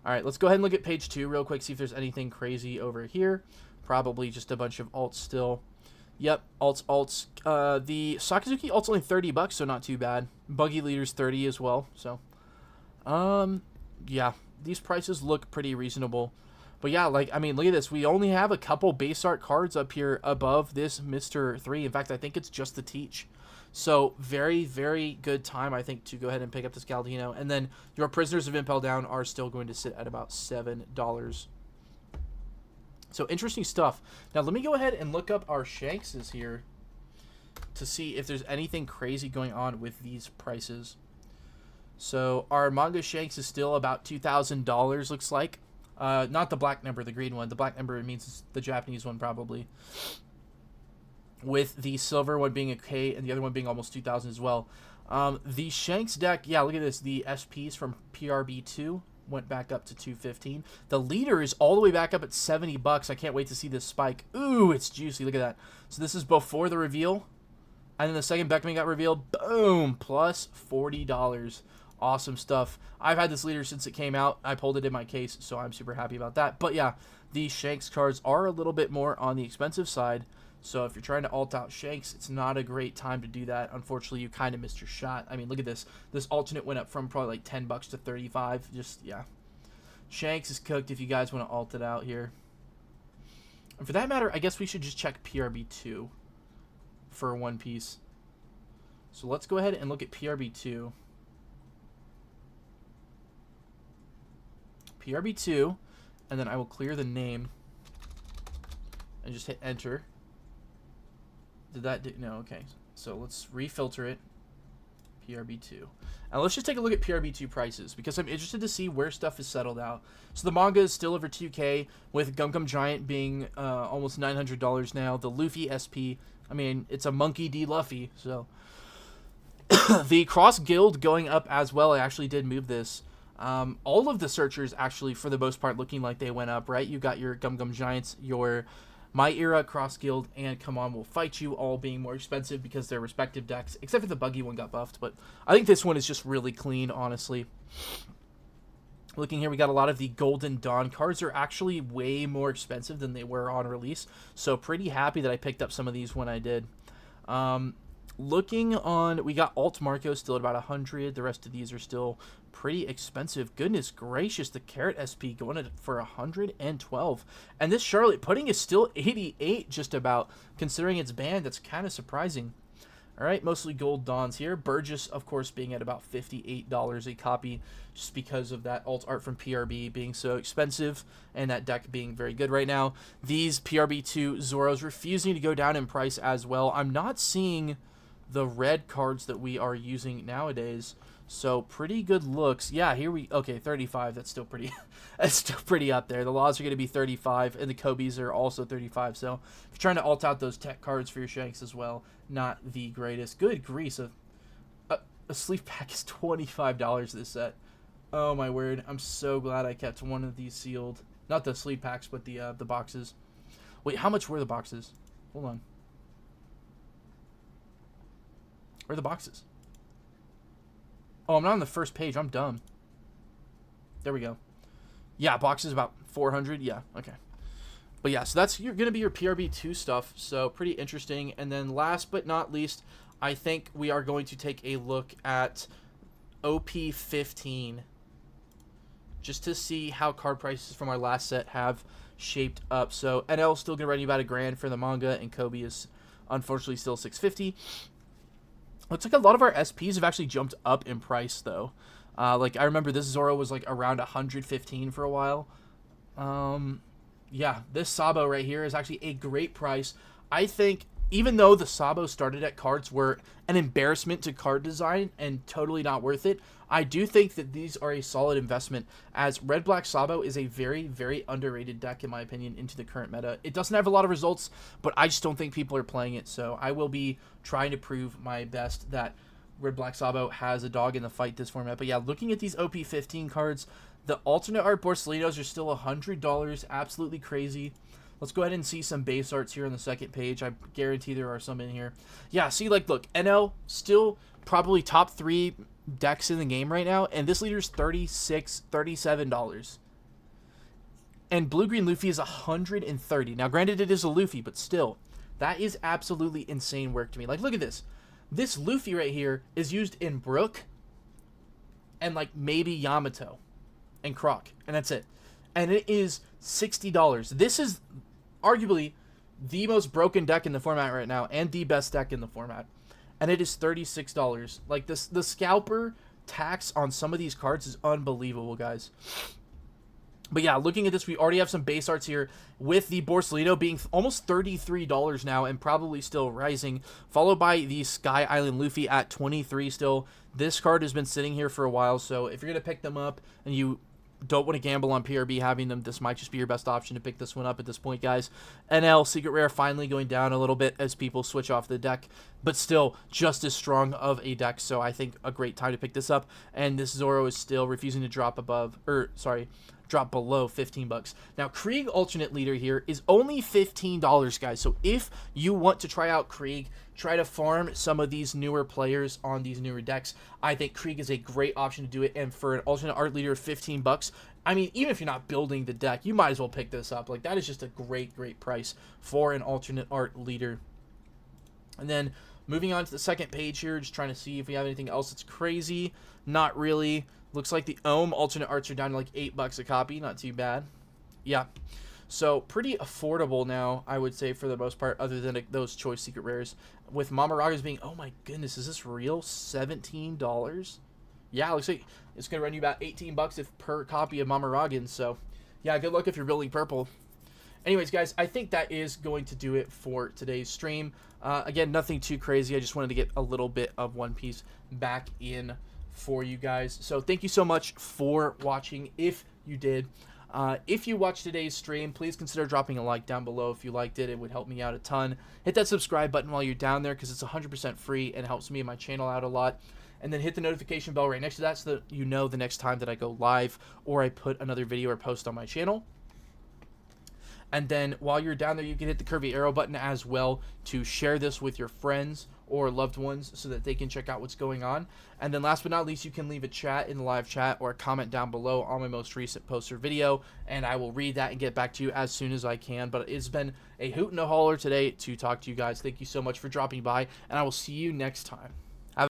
All right, let's go ahead and look at page 2 real quick, see if there's anything crazy over here. Probably just a bunch of alts still. Yep, alts. The Sakazuki alt's only $30, so not too bad. Buggy Leader's $30 as well, so. Yeah, these prices look pretty reasonable. But yeah, like, I mean, look at this. We only have a couple base art cards up here above this Mr. 3. In fact, I think it's just the Teach. So very, very good time, I think, to go ahead and pick up this Galdino. And then your Prisoners of Impel Down are still going to sit at about $7. So interesting stuff. Now let me go ahead and look up our Shankses here to see if there's anything crazy going on with these prices. So our manga Shanks is still about $2,000, looks like. Not the black number, the green one. The black number means it's the Japanese one, probably. With the silver one being a K and the other one being almost 2,000 as well. The Shanks deck, yeah, look at this. The SPs from PRB2 went back up to 215. The leader is all the way back up at $70. I can't wait to see this spike. Ooh, it's juicy. Look at that. So this is before the reveal. And then the second Beckman got revealed. Boom! Plus $40. Awesome stuff. I've had this leader since it came out. I pulled it in my case, so I'm super happy about that. But yeah, the Shanks cards are a little bit more on the expensive side. So if you're trying to alt out Shanks, it's not a great time to do that. Unfortunately, you kind of missed your shot. I mean, look at this. This alternate went up from probably like $10 to $35. Just, yeah. Shanks is cooked if you guys want to alt it out here. And for that matter, I guess we should just check PRB2 for One Piece. So let's go ahead and look at PRB2. PRB2, and then I will clear the name and just hit enter. Did that do? No, okay. So let's refilter it. PRB2. And let's just take a look at PRB2 prices, because I'm interested to see where stuff is settled out. So the manga is still over 2K, with Gum Gum Giant being almost $900 now. The Luffy SP, I mean, it's a Monkey D. Luffy, so. The Cross Guild going up as well. I actually did move this. All of the searchers, actually, for the most part, looking like they went up, right? You got your Gum Gum Giants, your My Era, Cross Guild, and Come On We'll Fight You, all being more expensive because their respective decks, except for the Buggy one got buffed, but I think this one is just really clean, honestly. Looking here, we got a lot of the Golden Dawn cards are actually way more expensive than they were on release. So pretty happy that I picked up some of these when I did. Looking on, we got Alt Marco still at about 100. The rest of these are still pretty expensive. Goodness gracious, the Carrot SP going at for 112. And this Charlotte Pudding is still 88 just about, considering it's banned. That's kind of surprising. All right, mostly Gold Dawns here. Burgess, of course, being at about $58 a copy just because of that alt art from PRB being so expensive and that deck being very good right now. These PRB2 Zoros refusing to go down in price as well. I'm not seeing the red cards that we are using nowadays. So pretty good looks. Yeah, here we okay, 35. That's still pretty that's still pretty up there. The laws are going to be 35 and the Kobe's are also 35. So if you're trying to alt out those tech cards for your Shanks as well, not the greatest. Good grease. A sleeve pack is $25 this set. Oh my word. I'm so glad I kept one of these sealed. Not the sleeve packs, but the boxes. Wait, how much were the boxes? Hold on. Where are the boxes? Oh, I'm not on the first page. I'm dumb. There we go. Yeah, box is about 400. Yeah, okay. But yeah, so that's going to be your PRB2 stuff. So pretty interesting. And then last but not least, I think we are going to take a look at OP15. Just to see how card prices from our last set have shaped up. So NL is still going to run you about $1,000 for the manga. And Kobe is unfortunately still $650. Looks like a lot of our SPs have actually jumped up in price, though. Like, I remember this Zoro was, like, around 115 for a while. Yeah, this Sabo right here is actually a great price. I think, even though the Sabo started at cards were an embarrassment to card design and totally not worth it, I do think that these are a solid investment, as Red-Black Sabo is a very, very underrated deck, in my opinion, into the current meta. It doesn't have a lot of results, but I just don't think people are playing it, so I will be trying to prove my best that Red-Black Sabo has a dog in the fight this format. But yeah, looking at these OP15 cards, the alternate art Borsalinos are still $100, absolutely crazy. Let's go ahead and see some base arts here on the second page. I guarantee there are some in here. Yeah, see, like, look, NL still probably top 3 decks in the game right now, and this leader's $37. And Blue-Green Luffy is 130. Now, granted, it is a Luffy, but still, that is absolutely insane work to me. Like, look at this. This Luffy right here is used in Brook and, like, maybe Yamato and Croc, and that's it. And it is $60. This is arguably the most broken deck in the format right now and the best deck in the format. And it is $36. Like, this, the scalper tax on some of these cards is unbelievable, guys. But yeah, looking at this, we already have some base arts here with the Borsalino being almost $33 now and probably still rising, followed by the Sky Island Luffy at $23 still. This card has been sitting here for a while, so if you're going to pick them up and you don't want to gamble on PRB having them, this might just be your best option to pick this one up at this point, guys. NL Secret Rare finally going down a little bit as people switch off the deck, but still just as strong of a deck, so I think a great time to pick this up. And this Zoro is still refusing to drop drop below $15. Now, Krieg alternate leader here is only $15, guys. So if you want to try out Krieg, try to farm some of these newer players on these newer decks, I think Krieg is a great option to do it. And for an alternate art leader of $15, I mean, even if you're not building the deck, you might as well pick this up. Like, that is just a great, great price for an alternate art leader. And then moving on to the second page here, just trying to see if we have anything else that's crazy. Not really. Looks like the Ohm alternate arts are down to like $8 a copy. Not too bad. Yeah. So pretty affordable now, I would say, for the most part, other than those choice secret rares. With Mamaragas being, oh my goodness, is this real? $17? Yeah, looks like it's going to run you about $18 if per copy of Mamaragan. So yeah, good luck if you're building purple. Anyways, guys, I think that is going to do it for today's stream. Again, nothing too crazy. I just wanted to get a little bit of One Piece back in for you guys. So thank you so much for watching, if you did. If you watched today's stream, please consider dropping a like down below if you liked it. It would help me out a ton. Hit that subscribe button while you're down there because it's 100% free and helps me and my channel out a lot. And then hit the notification bell right next to that so that you know the next time that I go live or I put another video or post on my channel. And then while you're down there, you can hit the curvy arrow button as well to share this with your friends or loved ones so that they can check out what's going on. And then last but not least, you can leave a chat in the live chat or a comment down below on my most recent post or video, and I will read that and get back to you as soon as I can. But it's been a hoot and a holler today to talk to you guys. Thank you so much for dropping by, and I will see you next time.